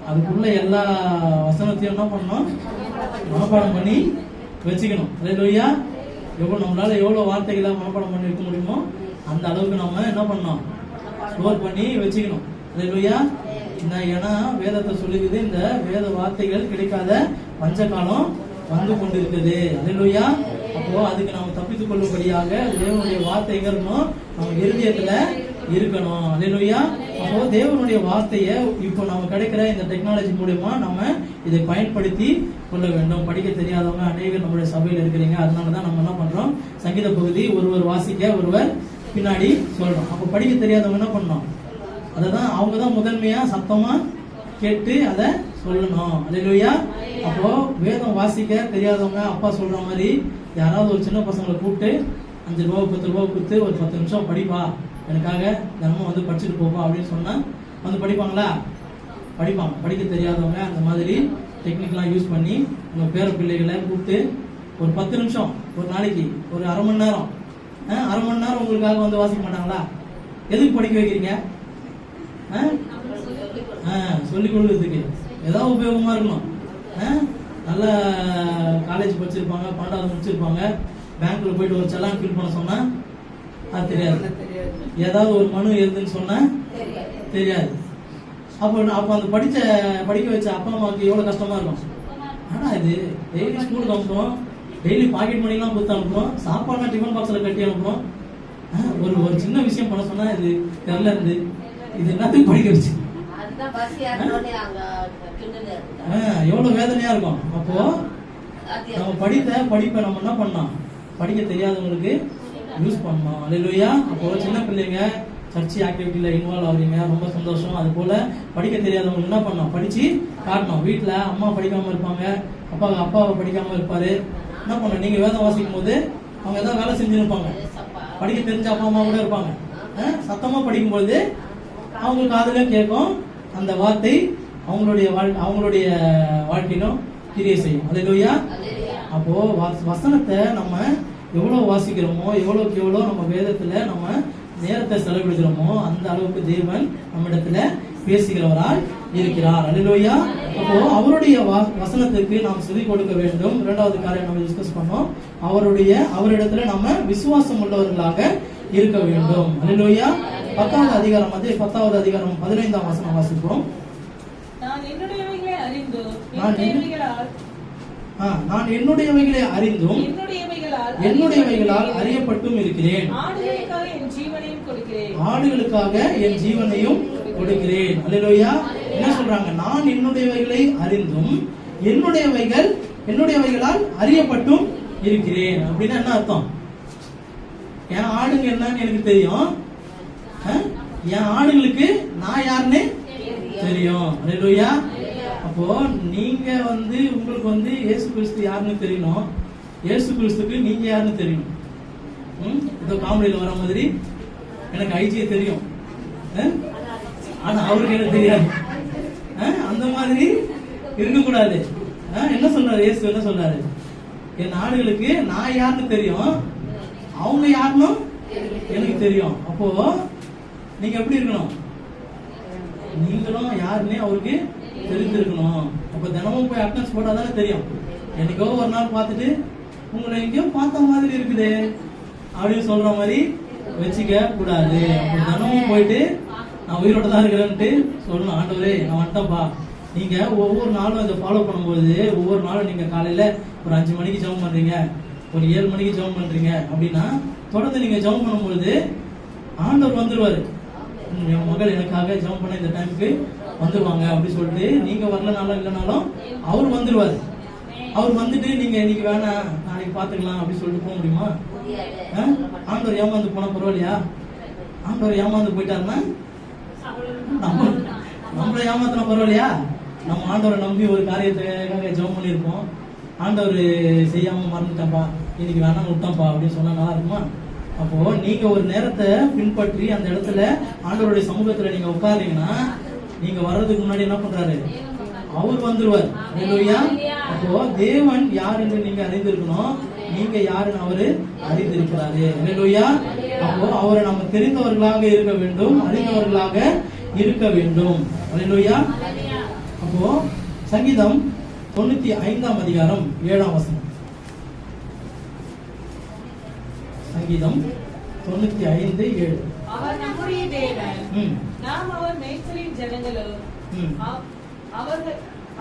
அதுக்குள்ள எல்லா வசனத்தையும் என்ன பண்ணணும்? மனப்பாடம் பண்ணி வச்சுக்கணும். அல்லேலூயா. நம்மளால எவ்வளவு வார்த்தைகளை மனப்பாடம் பண்ணி வைக்க முடியுமோ அந்த அளவுக்கு நம்ம என்ன பண்ணணும்? ஸ்டோர் பண்ணி வச்சுக்கணும். அல்லேலூயா. ஏன்னா வேதத்தை சொல்லுது, இந்த வேத வார்த்தைகள் கிடைக்காத பஞ்ச காலம் வந்து கொண்டு இருக்குது. அல்லேலூயா. அப்போ அதுக்கு நம்ம தப்பித்துக் கொள்ளும்படியாக தேவனுடைய வார்த்தைகள் நம்ம இருதயத்துல இருக்கணும். அல்லேலூயா. அப்போ தேவனுடைய வார்த்தையை இப்போ நம்ம கிடைக்கிற இந்த டெக்னாலஜி மூலமா நம்ம இதை பயன்படுத்தி கொள்ள வேண்டும். படிக்க தெரியாதவங்க அநேகர் நம்மளுடைய சபையில் இருக்கிறீங்க. அதனாலதான் நம்ம என்ன பண்றோம்? சங்கீத பகுதி ஒருவர் வாசிக்க ஒருவர் பின்னாடி சொல்றோம். அப்ப படிக்க தெரியாதவங்க என்ன பண்ணணும்? அததான் அவங்க தான் முதன்மையா சத்தமா கேட்டு அதை சொல்லணும். அல்லேலூயா. அப்போ வேதம் வாசிக்க தெரியாதவங்க அப்பா சொல்ற மாதிரி யாராவது ஒரு சின்ன பசங்களை கூப்பிட்டு 5 ரூபா 10 ரூபா கொடுத்து ஒரு 10 நிமிஷம் படிப்பா, எனக்காக தினமும் வந்து படிச்சுட்டு போப்பா அப்படின்னு சொன்னா வந்து படிப்பாங்களா? படிப்பாங்க. படிக்க தெரியாதவங்க அந்த மாதிரி டெக்னிக்லாம் யூஸ் பண்ணி உங்க பேர பிள்ளைகளை கூப்பிட்டு ஒரு 10 நிமிஷம் ஒரு நாளைக்கு ஒரு அரை மணி நேரம் உங்களுக்காக வந்து வாசிக்க மாட்டாங்களா? எதுக்கு படிக்க வைக்கிறீங்க? சொல்லிக் கொடுக்கறதுக்கு ஏதாவது உபயோகமா இருக்கணும். நல்ல காலேஜ் படிச்சிருப்பாங்க, 12வது முடிச்சிருப்பாங்க, பேங்க்ல போயிட்டு ஒரு செலான் ஃபில் பண்ண சொன்னா அது தெரியாது, ஏதாவது ஒரு மனு எழுதுன்னு சொன்னா தெரியாது. அப்போ அந்த படிக்க வச்ச அப்பா அம்மாவுக்கு எவ்வளவு கஷ்டமா இருக்கும். ஆனா இது டெய்லி ஸ்கூலுக்கு அனுப்புறோம், டெய்லி பாக்கெட் மணி எல்லாம் கொடுத்து அனுப்புறோம், சாப்பாடுலாம் டிஃபன் பாக்ஸ்ல கட்டி அனுப்புறோம். ஒரு சின்ன விஷயம் பண்ண சொன்னா இது தெரியல இருந்து இது எல்லாத்தையும் படிக்க வச்சு எவ்வளவு வேதனையா இருக்கும். அப்போ நம்ம படிப்பை நம்ம என்ன பண்ணோம்? படிக்க தெரியாதவங்களுக்கு யூஸ் பண்ணோம். அல்லேலூயா. அப்போ சின்ன பிள்ளைங்க சர்ச் ஆக்டிவிட்டியில இன்வால்வ் ஆகுறீங்க, ரொம்ப சந்தோஷம். அது போல படிக்க தெரியாதவங்களுக்கு என்ன பண்ணோம்? படிச்சு காட்டணும். வீட்டுல அம்மா படிக்காம இருப்பாங்க, அப்பாவை படிக்காம இருப்பாரு. என்ன பண்ண? நீங்க வேதம் வாசிக்கும் போது அவங்க ஏதாவது வேலை செஞ்சு இருப்பாங்க, படிக்க தெரிஞ்ச அப்பா அம்மா கூட இருப்பாங்க. சத்தமா படிக்கும் பொழுது அவங்களுக்கு காதுல கேட்கும், அந்த வார்த்தை அவங்களுடைய வாழ்க்கையிலும் கிரியை செய்யும். அல்லேலூயா. அப்போ வசனத்தை நம்ம எவ்வளவு வாசிக்கிறோமோ, எவ்வளவுக்கு எவ்வளவு நம்ம வேதத்துல நம்ம நேரத்தை செலவிடுகிறோமோ அந்த அளவுக்கு தேவன் நம்மிடத்துல பேசுகிறவராய் இருக்கிறார். அல்லேலூயா. அப்போ அவருடைய வசனத்துக்கு நாம் செவி கொடுக்க வேண்டும். இரண்டாவது காரியம் நம்ம டிஸ்கஸ் பண்ணோம், அவரிடத்துல நம்ம விசுவாசம் உள்ளவர்களாக இருக்க வேண்டும். அல்லேலூயா. 10வது அதிகாரம் 15ஆம் வசனம் வாசிப்போம். நான் என்னுடையவைகளை அறிந்தும் என்னுடையவைகளால் அறியப்பட்டும் இருக்கிறேன். ஆடுகளுக்காக என் ஜீவனையும் கொடுக்கிறேன். அல்லேலூயா. என்ன சொல்றாங்க? நான் என்னுடையவைகளை அறிந்தும் என்னுடையவைகளால் அறியப்பட்டும் இருக்கிறேன். அப்படின்னா என்ன அர்த்தம்? என் ஆடுங்க என்னன்னு எனக்கு தெரியும், என் ஆடுகளுக்கு நான் யாருன்னு தெரியும். அல்லேலூயா. அப்போ நீங்க உங்களுக்கு இயேசு கிறிஸ்து யாருன்னு தெரியணும், இயேசு கிறிஸ்துக்கு நீங்க யாருன்னு தெரியணும். ஏதோ காமெடியில வர மாதிரி எனக்கு ஐஜியை தெரியும், ஆனா அவருக்கு எனக்கு தெரியாது. அந்த மாதிரி இருக்கக்கூடாது. என்ன சொல்றாரு இயேசு? என்ன சொல்றாரு? என் ஆடுகளுக்கு நான் யாருன்னு தெரியும், அவங்க யாருன்னு எனக்கு தெரியும். அப்போ நீங்க எப்படி இருக்கணும்? நீங்களும் யாருன்னே அவருக்கு தெரிஞ்சிருக்கணும். அப்ப தினமும் போய் அட்டெண்டன்ஸ் போட்டாதானே தெரியும். என்னைக்கோ ஒரு நாள் பார்த்துட்டு உங்களை எங்கேயோ பார்த்த மாதிரி இருக்குது அப்படின்னு சொல்ற மாதிரி வச்சுக்க கூடாது. அப்ப தினமும் போயிட்டு நான் உயிரோட தான் இருக்கிறேன்ட்டு சொல்லணும், ஆண்டவரே நான் வந்துட்டேன்ப்பா. நீங்க ஒவ்வொரு நாளும் இதை ஃபாலோ பண்ணும்போது, ஒவ்வொரு நாளும் நீங்க காலையில ஒரு 5 மணிக்கு ஜெபம் பண்றீங்க, ஒரு 7 மணிக்கு ஜெபம் பண்றீங்க அப்படின்னா தொடர்ந்து நீங்க ஜெபம் பண்ணும்பொழுது ஆண்டவர் வந்துருவாரு. என் மகள் எனக்காக ஜெபம் பண்ண இந்த டைமுக்கு வந்துருவாங்க அப்படி சொல்லிட்டு நீங்க வரலனாலும் இல்லைனாலும் அவர் வந்துருவாரு. அவர் வந்துட்டு நீங்க இன்னைக்கு வேணாம் நாளைக்கு பாத்துக்கலாம் அப்படின்னு சொல்லிட்டு போக முடியுமா? ஆண்டவர் ஏமாந்து போனா பரவாயில்லையா? ஆண்டவர் ஏமாந்து போயிட்டாருன்னா நம்மள ஏமாத்தினா பரவாயில்லையா? நம்ம ஆண்டவரை நம்பி ஒரு காரியத்துக்காக ஜெபம் பண்ணியிருப்போம், ஆண்டவர் செய்யாம மறந்துட்டாப்பா, இன்னைக்கு வேணாம் விட்டாப்பா அப்படின்னு சொன்னா நல்லா இருக்குமா? அப்போ நீங்க ஒரு நேரத்தை பின்பற்றி அந்த இடத்துல ஆண்டவருடைய சமூகத்துல நீங்க உட்கார்ந்தீங்கன்னா நீங்க வர்றதுக்கு முன்னாடி என்ன பண்றாரு? அவர் வந்துருவார். ஹல்லேலூயா. அப்போ தேவன் யார் என்று நீங்க அறிந்திருக்கணும். நீங்க யாருன்னு அவரு அறிந்திருக்கிறாரு. ஹல்லேலூயா. அப்போ அவரை நம்ம தெரிந்தவர்களாக இருக்க வேண்டும், அறிந்தவர்களாக இருக்க வேண்டும். ஹல்லேலூயா. அப்போ சங்கீதம் 95ஆம் அதிகாரம் 7ஆம் வசனம். சங்கீதம் 95:7. அவர் நம்முடைய தேவன், நாம் அவர் மேய்ச்சலின் ஜனங்களும்,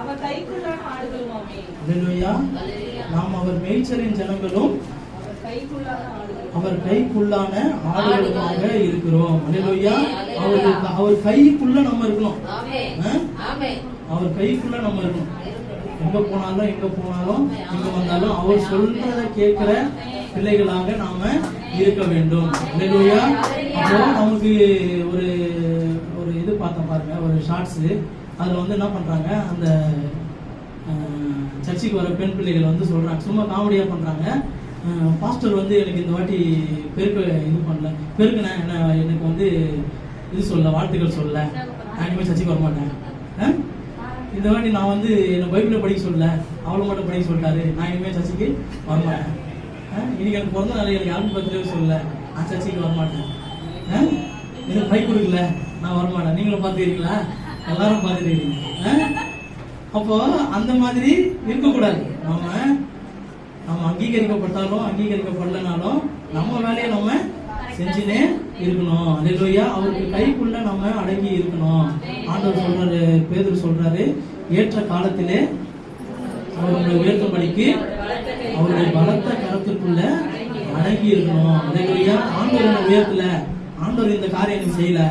அவர் கைக்குள்ளான ஆடுகளுமாமே. ஹல்லேலூயா. நாம் அவர் மேய்ச்சலின் ஜனங்களும் அவர் கைக்குள்ளான ஆடுகளுமாக இருக்கிறோம். ஹல்லேலூயா. அவர் கைக்குள்ள நம்ம இருக்கணும். அவர் கைக்குள்ள நம்ம இருக்கணும். எங்க போனாலும் எங்க வந்தாலும் அவர் சொல்றத கேட்கிற பிள்ளைகளாக நாம இருக்க வேண்டும். ஹல்லேலூயா. அப்போ நமக்கு ஒரு ஒரு இது பார்த்தோம் பாருங்க, ஒரு ஷார்ட்ஸ். அதுல வந்து என்ன பண்றாங்க, அந்த சர்ச்சுக்கு வர பெண் பிள்ளைகள் வந்து சொல்றாங்க, சும்மா காமெடியா பண்றாங்க. பாஸ்டர் வந்து எனக்கு இந்த வாட்டி பெருக்கு இது பண்ணல, பெருக்குனா என்ன, எனக்கு வந்து இது சொல்ல, வாழ்த்துக்கள் சொல்ல, நான் இனிமேல் சர்ச்சுக்கு வர மாட்டேன். இந்த வாட்டி நான் வந்து என்ன பைபிளை படிக்க சொல்ல, அவளை மட்டும் படிக்க சொல்லிட்டாரு, நான் இனிமேல் சர்ச்சுக்கு வர மாட்டேன். இன்னைக்கு எனக்கு பிறந்த நாள், எனக்கு யாரும் பர்த்டே சொல்ல, நான் சர்ச்சுக்கு வர மாட்டேன். எனக்கு பைக் கொடுக்கல, நான் வரமாட்டேன். நீங்களும் பார்த்துக்கிறீங்களா? எல்லாரும் பார்த்துக்கிறீங்க. அப்போ அந்த மாதிரி இருக்கக்கூடாது. நம்ம அங்கீகரிக்கப்பட்டாலும் அங்கீகரிக்கப்படலனாலும் நம்ம வேலையை நம்ம செஞ்சுனே இருக்கணும். ஹல்லேலூயா. அவருக்கு கைக்குள்ள நம்ம அடங்கி இருக்கணும். ஆண்டவர் சொல்றாரு, பேதுரு சொல்றாரு, ஏற்ற காலத்திலே அவருடைய உயர்த்தும்படிக்கு அவருடைய பலத்த கரத்துக்குள்ள அடங்கி இருக்கணும். ஹல்லேலூயா. ஆண்டவர் உயர்த்தல, ஆண்டவர் இந்த காரியம் எனக்கு செய்யல,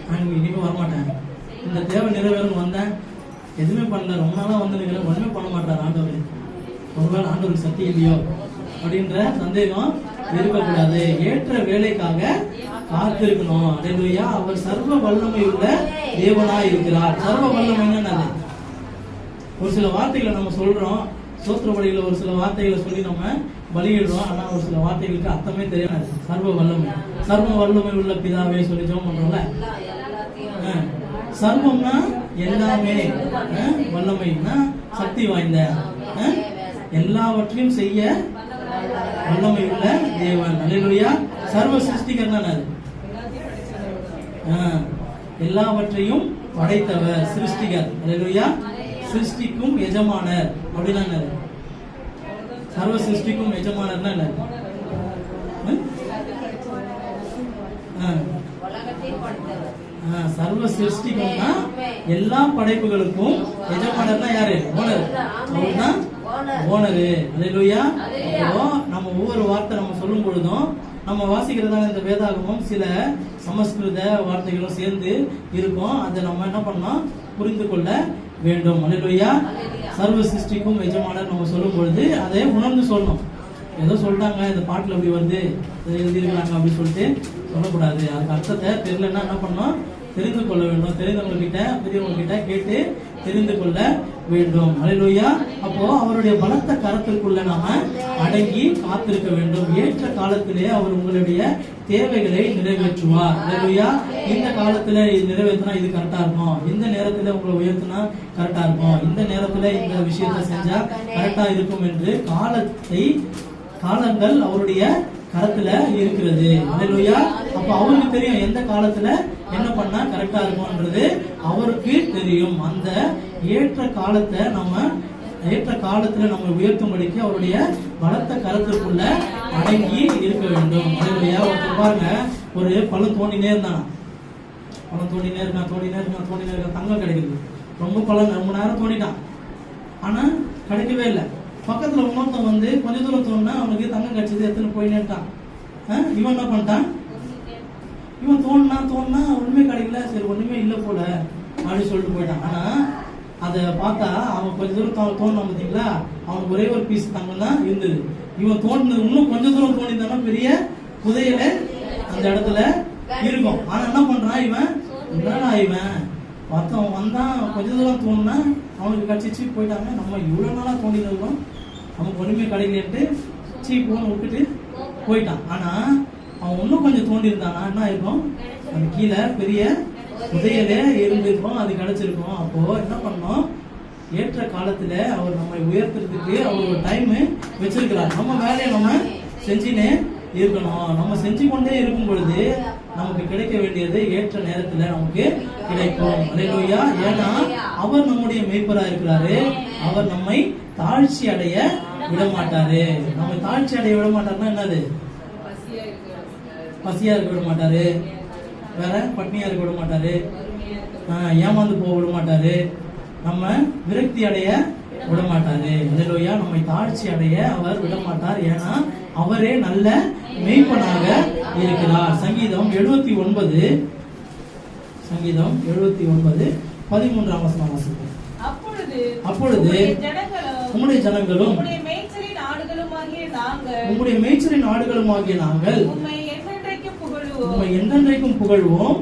நான் இனிமே வரமாட்டேன், இந்த தேவை நிறைவேறும் வந்தேன், எதுவுமே பண்ணல, ரொம்ப நாளா வந்து ஒண்ணுமே பண்ண மாட்டார் ஆண்டவர், ஒருவேளை ஆண்டவருக்கு சக்தி இல்லையோ அப்படின்ற சந்தேகம் இருக்கக்கூடாது. ஏற்ற வேலைக்காக காத்திருக்கணும். ஹல்லேலூயா. அவர் சர்வ வல்லமை உள்ள தேவனா இருக்கிறார். சர்வ வல்லமைன்னா ஒரு சில வார்த்தைகளை நம்ம சொல்றோம், சோத்திர பலியில ஒரு சில வார்த்தைகளை சொல்லி நம்ம பலியிடுறோம். ஆனா ஒரு சில வார்த்தைகளுக்கு அர்த்தமே தெரியாது. சர்வ வல்லமை, சர்வ வல்லமை உள்ள பிதாவே சொல்லி ஜெபம் பண்றோம்ல. சர்வம்னா எல்லாமே, வல்லமைனா சக்தி வாய்ந்த, எல்லாவற்றையும் செய்ய வல்லமை உள்ள தேவன். ஹல்லேலூயா. சர்வ சிருஷ்டிகர்னா எல்லாவற்றையும் படைத்தவர், சிருஷ்டிகர். ஹல்லேலூயா. சிருஷ்டிக்கும் எஜமானர் அப்படின்னா சர்வ சிருஷ்டிக்கும் எஜமானர்னா என்ன? சர்வ சிருஷ்டிக்கும்னா எல்லா படைப்புகளுக்கும் எஜமானர்னா யாரு? ஓனர். அவர்தான் ஓனரு. ஹல்லேலூயா. அப்போ நம்ம ஒவ்வொரு வார்த்தை நம்ம சொல்லும் பொழுதும் நம்ம வாசிக்கிறதான இந்த வேதாகமும் சில சமஸ்கிருத வார்த்தைகளும் சேர்ந்து இருக்கும். அதை நம்ம என்ன பண்ணோம், புரிந்து கொள்ள வேண்டும். ஹல்லேலூயா. சர்வ சிருஷ்டிக்கும் எஜமானர் நம்ம சொல்லும் பொழுது அதை உணர்ந்து சொல்லணும். ஏதோ சொல்றாங்க, இந்த பாட்டுல அப்படி வருது, எழுதியிருக்கிறாங்க அப்படின்னு சொல்லிட்டு சொல்லக்கூடாது. அதுக்கு அர்த்தத்தை தெரியலன்னா என்ன பண்ணோம், தெரிந்து கொள்ள வேண்டும். தெரிந்தவங்க கிட்ட, பெரியவங்க கிட்ட கேட்டு தெரிந்து கொள்ள வேண்டும். ஹல்லேலூயா. அப்போ அவருடைய பலத்த கரத்திற்குள்ள நாம அடங்கி காத்திருக்க வேண்டும். ஏற்ற காலத்திலே அவர் உங்களுடைய தேவைகளை நிறைவேற்றுவார். ஹல்லேலூயா. இந்த காலத்துல நிறைவேற்றினா இது கரெக்டா இருக்கும், இந்த நேரத்துல உங்களை உயர்த்தினா கரெக்டா இருக்கும், இந்த நேரத்துல இந்த விஷயத்தை செஞ்சா கரெக்டா இருக்கும் என்று காலங்கள் அவருடைய கரத்துல இருக்கிறது. ஹல்லேலூயா. அப்ப அவருக்கு தெரியும் எந்த காலத்துல என்ன பண்ணா கரெக்டா இருக்கும்ன்றது அவருக்கு தெரியும். அந்த ஏற்ற காலத்துல நம்ம உயர்த்தும்படிக்கு அவருடைய பலத்த கரத்திற்குள்ள அடங்கி இருக்க வேண்டும். ஹல்லேலூயா. ஒருத்தர் பாருங்க, ஒரு பழம் தோண்டினே இருந்தான், தங்கம் கிடைக்குது. ரொம்ப பழம் ரொம்ப நேரம் தோண்டிட்டான், ஆனா கிடைக்கவே இல்லை. பக்கத்துல இன்னொருத்தன் வந்து கொஞ்ச தூரம் தோணுனா அவனுக்கு தங்கம் கிடைச்சது, எத்தனை போயினேட்டான். இவன் என்ன பண்ணிட்டான், இவன் தோணுனா ஒண்ணுமே கிடைக்கல, சரி ஒண்ணுமே இல்லை போல அப்படின்னு சொல்லிட்டு போயிட்டான். ஆனா அதை பார்த்தா அவன் கொஞ்ச தூரம் தோணும் பார்த்தீங்களா, அவனுக்கு ஒரே ஒரு பீஸ் தங்கம் தான் இருந்தது. இவன் தோண்டினது இன்னும் கொஞ்ச தூரம் தோண்டிதானா பெரிய புதையல அந்த இடத்துல இருக்கும். ஆனா என்ன பண்றான் இவன், என்னடா இவன் மொத்தம் வந்தான், கொஞ்ச தூரம் தோணுனா அவனுக்கு கடிச்சிச்சு போயிட்டாங்க. நம்ம இவ்வளவு நாளா தோண்டினதும் நமக்கு ஒண்ணுமே கிடைக்கலன்ட்டு போன விட்டுட்டு போயிட்டான். ஆனா அவன் அவன் இன்னும் கொஞ்சம் தோண்டி இருந்தானா என்ன ஆயிருக்கும், அது கீழே பெரிய புதையலே இருந்திருக்கும், அது கிடைச்சிருக்கும். அப்போ என்ன பண்ணோம், ஏற்ற காலத்துல அவர் நம்மை உயர்த்துறதுக்கு அவர் ஒரு டைம் வச்சிருக்கிறார். நம்ம வேலையை நம்ம செஞ்சுனே இருக்கணும். நம்ம செஞ்சு கொண்டே இருக்கும் பொழுது நமக்கு கிடைக்க வேண்டியது ஏற்ற நேரத்துல நமக்கு கிடைக்கும். அல்லேலூயா. ஏன்னா அவர் நம்முடைய மேய்ப்பரா இருக்கிறாரு. அவர் நம்மை தாழ்ச்சி அடைய விட மாட்டாரு. நம்ம தாழ்ச்சி அடைய விட மாட்டாருன்னா என்னது, பசியா இருக்க விட மாட்டாரு, வேற பட்னியா இருக்க விட மாட்டாரு, ஏமாந்து போக விட மாட்டாரு, நம்ம விரக்தி அடைய விட மாட்டாரு. அல்லேலூயா. நம்மை தாழ்ச்சி அடைய அவர் விட மாட்டார். ஏன்னா அவரே நல்ல மேய்ப்பனாக இருக்கிறார். சங்கீதம் 79 13ஆம் வசனம் வாசிப்போம். அப்பொழுது உம்முடைய ஜனங்களும் உம்முடைய மேய்ச்சலின் ஆடுகளுமாகிய நாங்கள் உம்மை என்றென்றைக்கும் புகழ்வோம்.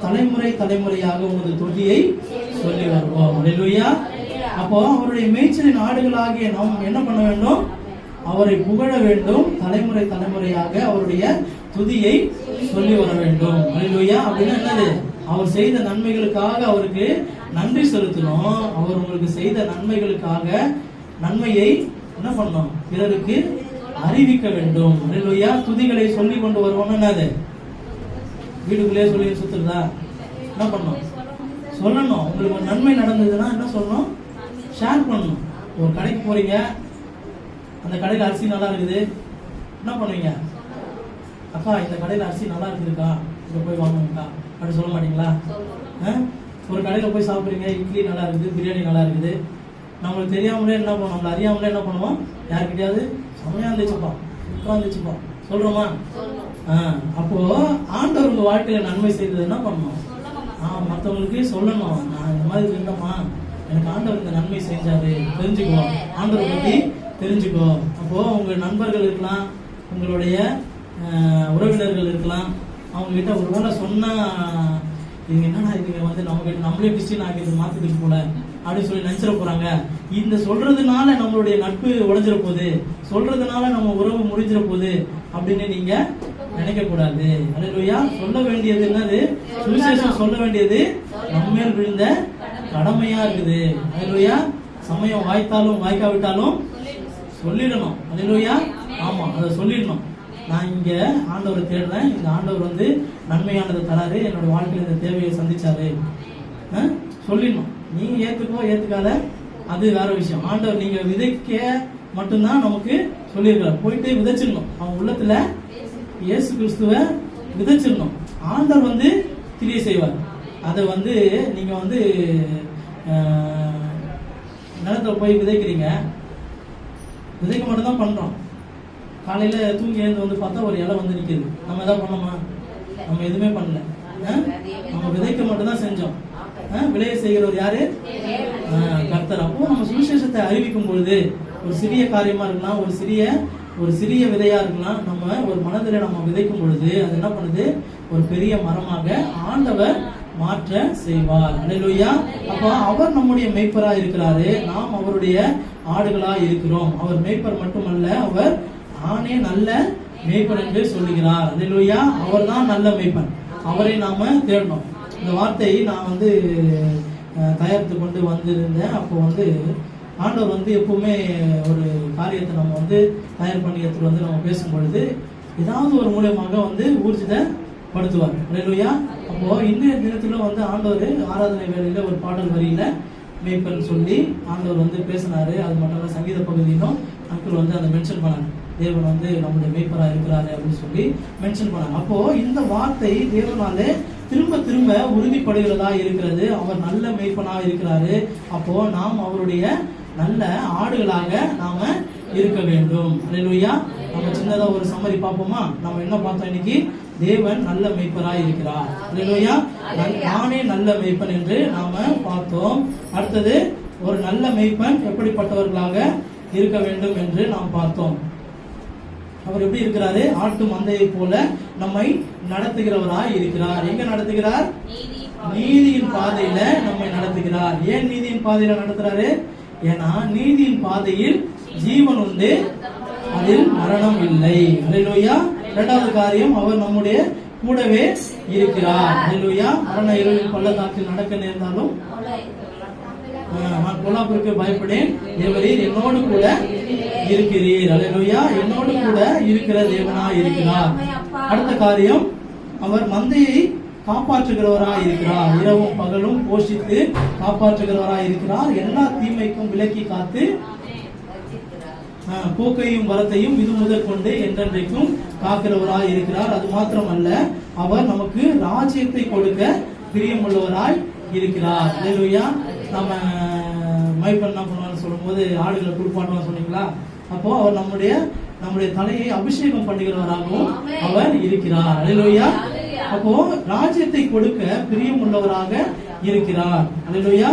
தலைமுறை தலைமுறையாக உமது துதியை சொல்லி வருவோம். அல்லேலூயா. அப்போ அவருடைய மேய்ச்சலின் ஆடுகளாகிய நாம் என்ன பண்ண வேண்டும், அவரை புகழ வேண்டும். தலைமுறை தலைமுறையாக அவருடைய துதியை சொல்லி வர வேண்டும். அல்லேலூயா. அப்படின்னா என்னது, அவர் செய்த நன்மைகளுக்காக அவருக்கு நன்றி செலுத்தணும். அவர் உங்களுக்கு செய்த நன்மைகளுக்காக நன்மையை என்ன பண்ணணும், பிறருக்கு அறிவிக்க வேண்டும். அல்லேலூயா. துதிகளை சொல்லி கொண்டு வருவோம். என்னது, வீடுக்குள்ளே சொல்லி சுத்துறதா, என்ன பண்ணணும், சொல்லணும். உங்களுக்கு ஒரு நன்மை நடந்ததுன்னா என்ன சொல்லணும், ஷேர் பண்ணணும். ஒரு கடைக்கு போறீங்க, அந்த கடையில் அரிசி நல்லா இருக்குது, என்ன பண்ணுவீங்க, அக்கா இந்த கடையில் அரிசி நல்லா இருக்குதுக்கா, இங்க போய் வாங்குங்கக்கா அப்படி சொல்ல மாட்டீங்களா? ஒரு கடையில் போய் சாப்பிட்றீங்க, இட்லி நல்லா இருக்குது, பிரியாணி நல்லா இருக்குது, நம்மளுக்கு தெரியாமலே என்ன பண்ணுவோம், நம்மள அறியாமலே என்ன பண்ணுவோம், யாருக்கிட்டையாவது செம்மையா இருந்துச்சுப்பா, சூப்பரா இருந்துச்சுப்பா சொல்றோமா? அப்போ ஆண்டவர் உங்க வாழ்க்கையில நன்மை செய்தது என்ன பண்ணணும், மற்றவங்களுக்கு சொல்லணும். நான் இந்த மாதிரி இருந்தோமா, எனக்கு ஆண்டவர் இந்த நன்மை செஞ்சாரு, தெரிஞ்சுக்கோ, ஆண்டவர் பத்தி தெரிஞ்சுக்கோ. அப்போ உங்க நண்பர்கள் இருக்கலாம், உங்களுடைய உறவினர்கள் இருக்கலாம், அவங்க கிட்ட ஒரு வேளை சொன்னா இவங்க என்னன்னா இதுங்க வந்து நம்ம கிட்ட நம்மளே கிறிஸ்டின் ஆகிட்டு மாத்துக்கு போல அப்படின்னு சொல்லி நினைச்சிட போறாங்க. இந்த சொல்றதுனால நம்மளுடைய நட்பு உடைஞ்சிட போகுது, சொல்றதுனால நம்ம உறவு முடிஞ்சிட போகுது அப்படின்னு நீங்க நினைக்க கூடாது. அல்லேலூயா. சொல்ல வேண்டியது என்னது, சுவிசேஷம் சொல்ல வேண்டியது நம்ம மேல் விழுந்த கடமையா இருக்குது. அல்லேலூயா. சமயம் வாய்த்தாலும் வாய்க்காவிட்டாலும் சொல்லிடணும். அல்லேலூயா. ஆமா, அதை சொல்லிடணும். நான் இங்க ஆண்டவரை தேடுறேன், இந்த ஆண்டவர் வந்து நன்மையானதை தராரு, என்னோட வாழ்க்கையில இந்த தேவையை சந்திச்சாரு சொல்லிடணும். நீங்க ஏத்துக்கோ ஏத்துக்காத அது வேற விஷயம். ஆண்டவர் நீங்க விதைக்க மட்டும்தான் நமக்கு சொல்லியிருக்கிறார். போயிட்டு விதைச்சிடணும், அவங்க உள்ளத்துல இயேசு கிறிஸ்துவ விதைச்சிடணும். ஆண்டவர் வந்து கிரியை செய்வார். அதை வந்து நீங்க வந்து நிலத்துல போய் விதைக்கிறீங்க, விதைக்க மட்டும் தான் பண்றோம். காலையில தூங்கி எழுந்து வந்து பார்த்தா ஒரு இலை வந்து நிக்குது, நம்ம எதாவது பண்ணோமா? நம்ம எதுவுமே பண்ணல. நம்ம விதைக்க மட்டும் தான் செஞ்சோம். விளைய செய்கிறவர் யாரு? கர்த்தர். அப்போ நம்ம சுவிசேஷத்தை அறிவிக்கும் பொழுது ஒரு சிறிய காரியமா இருக்கலாம், ஒரு சிறிய விதையா இருக்கலாம், நம்ம ஒரு மனதில நம்ம விதைக்கும் பொழுது அது என்ன பண்ணுது, ஒரு பெரிய மரமாக ஆண்டவர் மாற்ற செய்வார். அல்லேலூயா. அப்ப அவர் நம்முடைய மேய்ப்பரா இருக்கிறாரு, நாம் அவருடைய ஆடுகளா இருக்கிறோம். அவர் மேய்ப்பர் மட்டுமல்ல, அவர் நானே நல்ல மேய்ப்பன் என்று சொல்லுகிறார். அல்லேலூயா. அவர் தான் நல்ல மேய்ப்பன், அவரை நாம தேடணும். இந்த வார்த்தையை நான் வந்து தயாரித்து கொண்டு வந்திருந்தேன். அப்போ வந்து ஆண்டவர் வந்து எப்பவுமே ஒரு காரியத்தை நம்ம வந்து தயார் பண்ணி எடுத்துட்டு வந்து நம்ம பேசும் பொழுது ஏதாவது ஒரு மூலமாக வந்து ஊர்ஜிதப்படுத்துவார். அல்லேலூயா. அப்போ இன்றைய தினத்துல வந்து ஆண்டவர் ஆராதனை வேலையில ஒரு பாடல் வரியில மேய்ப்பன் சொல்லி ஆண்டவர் வந்து பேசினாரு. அது மட்டும் இல்ல, சங்கீத பகுதியிலும் அங்கிள் வந்து அதை மென்ஷன் பண்ணாங்க, தேவன் வந்து நம்முடைய மேய்ப்பரா இருக்கிறாரு அப்படின்னு சொல்லி மென்ஷன் பண்ணாங்க. அப்போ இந்த வார்த்தை தேவனாலே திரும்ப திரும்ப உறுதிப்படுகிறதா இருக்கிறது. அவர் நல்ல மேய்ப்பனா இருக்கிறாரு. அப்போ நாம் அவருடைய நல்ல ஆடுகளாக நாம இருக்க வேண்டும். அல்லேலூயா. நம்ம சின்னதா ஒரு சம்மரி பார்ப்போமா? நம்ம என்ன பார்த்தோம் இன்னைக்கு? தேவன் நல்ல மேய்ப்பராய் இருக்கிறார். அல்லேலூயா. நானே நல்ல மேய்ப்பன் என்று நாம பார்த்தோம். அடுத்தது ஒரு நல்ல மேய்ப்பன் எப்படிப்பட்டவர்களாக இருக்க வேண்டும் என்று நாம் பார்த்தோம். அவர் எப்படி இருக்கிறாரு? ஆட்டு மந்தையை போல நம்மை நடத்துகிறவராய் இருக்கிறார். எங்க நடத்துகிறார்? நீதியின் பாதையில நம்மை நடத்துகிறார். ஏன் நீதியின் பாதையில நடத்துறாரு? ஏன்னா நீதியின் பாதையில் ஜீவன் உண்டு, அதில் மரணம் இல்லை. அல்லேலூயா. இரண்டாவது காரியம், அவர் நம்முடைய கூடவே இருக்கிறார். அல்லேலூயா. மரண இருளின் பள்ளத்தாக்கில் நடக்க நேர்ந்தாலும் நான் பொல்லாப்புக்கு பயப்படேன், தேவரீர் என்னோடு கூட இருக்கிறீர். அல்லேலூயா. என்னோடு கூட இருக்கிற தேவனா இருக்கிறார். அடுத்த காரியம், அவர் மந்தையை காப்பாற்றுகிறவராய் இருக்கிறார். இரவும் பகலும் போஷித்து காப்பாற்றுகிறவராய் இருக்கிறார். எல்லா தீமைக்கும் விலக்கி காத்து போக்கையும் வரத்தையும் இது முதல் கொண்டு என்றென்றைக்கும் காக்கிறவராய் இருக்கிறார். அது மாத்திரமல்ல, அவர் நமக்கு ராஜ்யத்தை கொடுக்க பிரியமுள்ளவராய் இருக்கிறார். அல்லேலூயா. நம்ம மைப்பன் என்ன பண்ணுவான்னு சொல்லும் போது ஆடுகளை குளிப்பாட்டுவான்னு சொன்னீங்களா? அப்போ அவர் நம்முடைய தலையை அபிஷேகம் பண்ணுகிறவராகவும் அவர் இருக்கிறார். அல்லேலூயா. அப்போ ராஜ்யத்தை கொடுக்க பிரியமுள்ளவராக இருக்கிறார். அல்லேலூயா.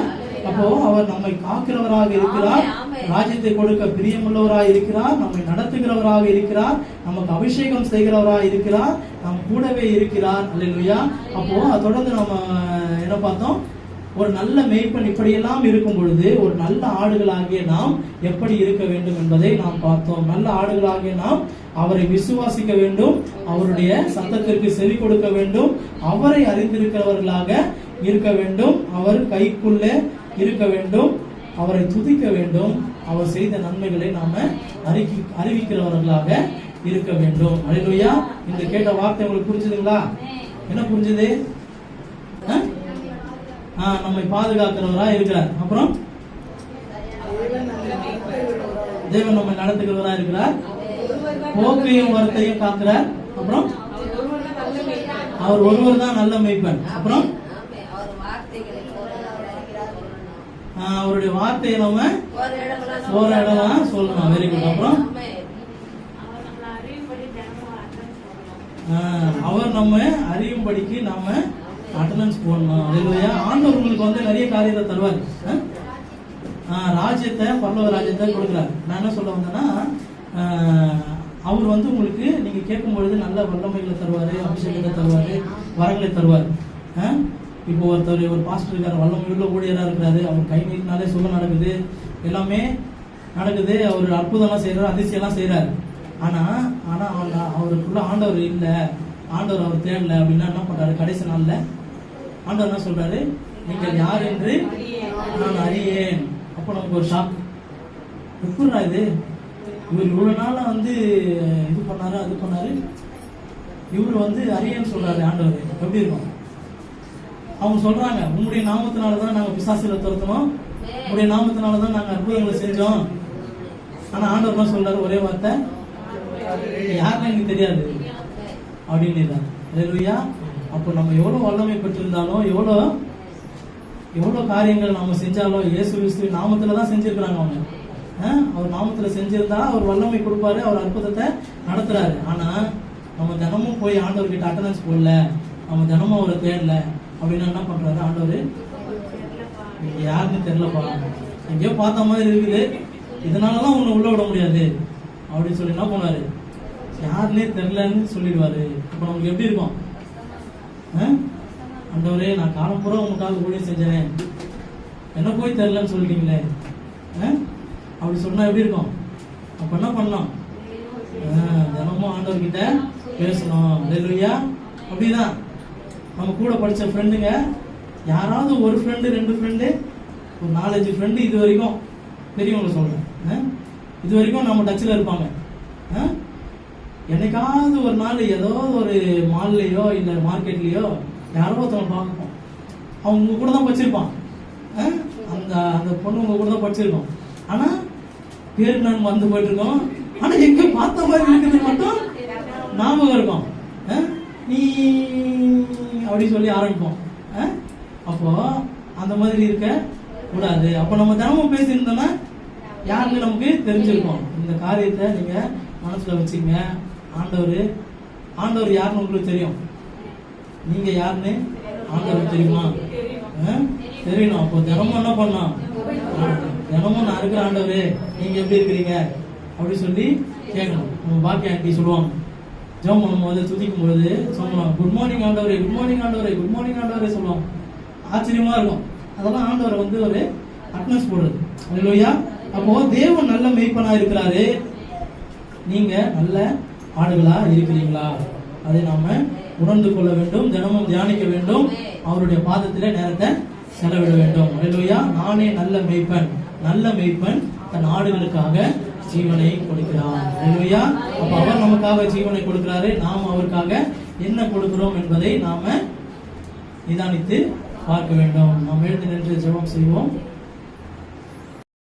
அப்போ அவர் நம்மை காக்கிறவராக இருக்கிறார், ராஜ்யத்தை கொடுக்க பிரியமுள்ளவராக இருக்கிறார், நம்மை நடத்துகிறவராக இருக்கிறார், நமக்கு அபிஷேகம் செய்கிறவராக இருக்கிறார், நம் கூடவே இருக்கிறார். அல்லேலூயா. அப்போ தொடர்ந்து நம்ம என்ன பார்த்தோம்? ஒரு நல்ல மேய்ப்பன் இப்படியெல்லாம் இருக்கும் பொழுது ஒரு நல்ல ஆடுகளாகிய நாம் எப்படி இருக்க வேண்டும் என்பதை நாம் பார்த்தோம். நல்ல ஆடுகளாகிய நாம் அவரை விசுவாசிக்க வேண்டும், அவருடைய சத்தத்திற்கு செவி கொடுக்க வேண்டும், அவரை அறிந்திருக்கிறவர்களாக இருக்க வேண்டும், அவர் கைக்குள்ளே இருக்க வேண்டும், அவரை துதிக்க வேண்டும், அவர் செய்த நன்மைகளை நாம அறிவிக்கிறவர்களாக இருக்க வேண்டும். அல்லேலூயா. இந்த கேட்ட வார்த்தை உங்களுக்கு புரிஞ்சுதுங்களா? என்ன புரிஞ்சுது? நம்மை பாதுகாக்கிறவரா இருக்கிறார். அப்புறம் தேவன் நம்மை நடத்துகிறவரா இருக்கிறார், போக்கையும் வரத்தையும் காக்கிறார். அப்புறம் அவர் ஒருவர் தான் நல்ல மேய்ப்பன். அப்புறம் அவருடைய வார்த்தையை நம்ம ஒரு இடம் சொல்லணும். Very good. அப்புறம் அவர் நம்ம அறியும்படிக்கு நாம அட்டெண்டன்ஸ் போடணும். அல்லேலூயா. ஆண்டவர் உங்களுக்கு நிறைய காரியத்தை தருவார். ராஜ்யத்தை, பரலோக ராஜ்யத்தை கொடுக்குறாரு. நான் என்ன சொல்ல வந்தேன்னா, அவர் உங்களுக்கு நீங்க கேட்கும் பொழுது நல்ல வல்லமைகளை தருவாரு, அபிஷேகத்தை தருவாரு, வரங்களை தருவார். இப்போ ஒரு பாஸ்டர் இருக்காரு, வல்லமையுள்ள ஊழியரா இருக்கிறாரு, அவர் கை நீட்டினாலே சுகம் நடக்குது, எல்லாமே நடக்குது, அவர் அற்புதம்லாம் செய்யறாரு, அதிசயம்லாம் செய்யறாரு. ஆனா அவருக்குள்ள ஆண்டவர் இல்ல, ஆண்டவர் அவர் தேடல அப்படின்னா என்ன பண்றாரு? கடைசி நாள்ல ஆண்டவர் என்ன சொல்றாரு? நீங்கள் யார் என்று நான் அறியேன். அப்ப நமக்கு ஒரு ஷாக். எப்படா இது? இவர் இவ்வளவு நாள இது பண்ணாரு, அது பண்ணாரு, இவர் அறியேன்னு சொல்றாரு ஆண்டவர். எப்படி இருக்கும்? அவங்க சொல்றாங்க, உங்களுடைய நாமத்தினாலதான் நாங்க பிசாசுகளை துரத்தணும், உங்களுடைய நாமத்தினாலதான் நாங்க அற்புதங்களை செஞ்சோம். ஆனா ஆண்டவர் என்ன சொல்றாரு? ஒரே வார்த்தை, யாருன்னு எனக்கு தெரியாது அப்படின்னு. அல்லேலூயா. அப்போ நம்ம எவ்வளவு வல்லமை பெற்றிருந்தாலும், எவ்வளவு காரியங்கள் நம்ம செஞ்சாலும், இயேசு கிறிஸ்து நாமத்துலதான் செஞ்சிருக்கிறாங்க அவங்க. அவர் நாமத்துல செஞ்சிருந்தா அவர் வல்லமை கொடுப்பாரு, அவர் அற்புதத்தை நடத்துறாரு. ஆனா நம்ம தினமும் போய் ஆண்டவர்கிட்ட அட்டெண்டன்ஸ் போடல, நம்ம தினமும் அவரை தேடல அப்படின்னா என்ன பண்றாரு ஆண்டவர்? யாருன்னு தெரியலப்பா, எங்கேயோ பார்த்த மாதிரி இருக்குது, இதனாலதான் உன்னை உள்ள விட முடியாது அப்படின்னு சொல்லி என்ன பண்ணுவாரு? யாருன்னே தெரியலன்னு சொல்லிடுவாரு. இப்ப நமக்கு எப்படி இருக்கும்? ஆண்டவரே, நான் காலம் பூரா உங்களுக்காக ஊழியம் செஞ்சேன், என்ன போய் தெரியலன்னு சொல்லிட்டீங்களே அப்படி சொன்னா எப்படி இருக்கும்? அப்ப என்ன பண்ணலாம்? தினமும் ஆண்டவர்கிட்ட பேசணும். அல்லேலூயா. அப்படிதான் நம்ம கூட படிச்ச ஃப்ரெண்டுங்க, யாராவது ஒரு ஃப்ரெண்டு, 2 ஃப்ரெண்டு, ஒரு 4-5 ஃப்ரெண்டு இது வரைக்கும், பெரியவங்க சொல்றேன், இது வரைக்கும் நம்ம டச்சில் இருப்பாங்க. என்னைக்காவது ஒரு நாள் ஏதோ ஒரு மால்லையோ இல்ல மார்க்கெட்லயோ யாரோ ஒருத்தவங்க பார்ப்போம், அவங்க உங்க கூட தான் படிச்சிருப்பான், அந்த பொண்ணு உங்க கூட தான் படிச்சிருக்கோம். ஆனா பேருக்கு நான் வந்து போயிட்டு இருக்கோம், ஆனா எங்க பார்த்த மாதிரி இருக்கிறது மட்டும் ஞாபகம் இருக்கும். நீ அப்படி சொல்லி ஆரம்பிப்போம். அப்போ அந்த மாதிரி இருக்க கூடாது. அப்ப நம்ம தினமும் பேசியிருந்தோம்னா யாருன்னு நமக்கு தெரிஞ்சிருக்கும். இந்த காரியத்தை நீங்க மனசுல வச்சுங்க. ஆண்டவர் யாருன்னு உங்களுக்கு தெரியும், நீங்க யாருன்னு ஆண்டவர் தெரியுமா? தெரியணும். அப்போ தினமும் என்ன பண்ணலாம்? தினமும் நான் இருக்கிற ஆண்டவரே, நீங்க எப்படி இருக்கிறீங்க அப்படி சொல்லி கேட்கணும். நம்ம பாக்கிய ஆண்டி சொல்லுவாங்க, ஜெபம் பண்ணும்போது துதிக்கும் பொழுது சொல்லுவாங்க, குட் மார்னிங் ஆண்டவரே, குட் மார்னிங் ஆண்டவரே, குட் மார்னிங் ஆண்டவரே சொல்லுவாங்க. ஆச்சரியமா இருக்கும். அதெல்லாம் ஆண்டவர் ஒரு அட்னஸ் போடுறது. அல்லேலூயா. அப்போ தேவன் நல்ல மேய்ப்பனா இருக்கிறாரு. நீங்க நல்ல ஆடுகளா இருக்கிறீங்களா? அதை நாம உணர்ந்து கொள்ள வேண்டும். தினமும் தியானிக்க வேண்டும். அவருடைய பாதத்திலே நேரத்தை செலவிட வேண்டும். அல்லேலூயா. நானே நல்ல மேய்ப்பன். நல்ல மேய்ப்பன் தன் ஆடுகளுக்காக ஜீவனை கொடுக்கிறார். அல்லேலூயா. அப்ப அவர் நமக்காக ஜீவனை கொடுக்கிறாரு. நாம் அவருக்காக என்ன கொடுக்கிறோம் என்பதை நாம நிதானித்து பார்க்க வேண்டும். நாம் எழுந்து நின்று ஜெபம் செய்வோம்.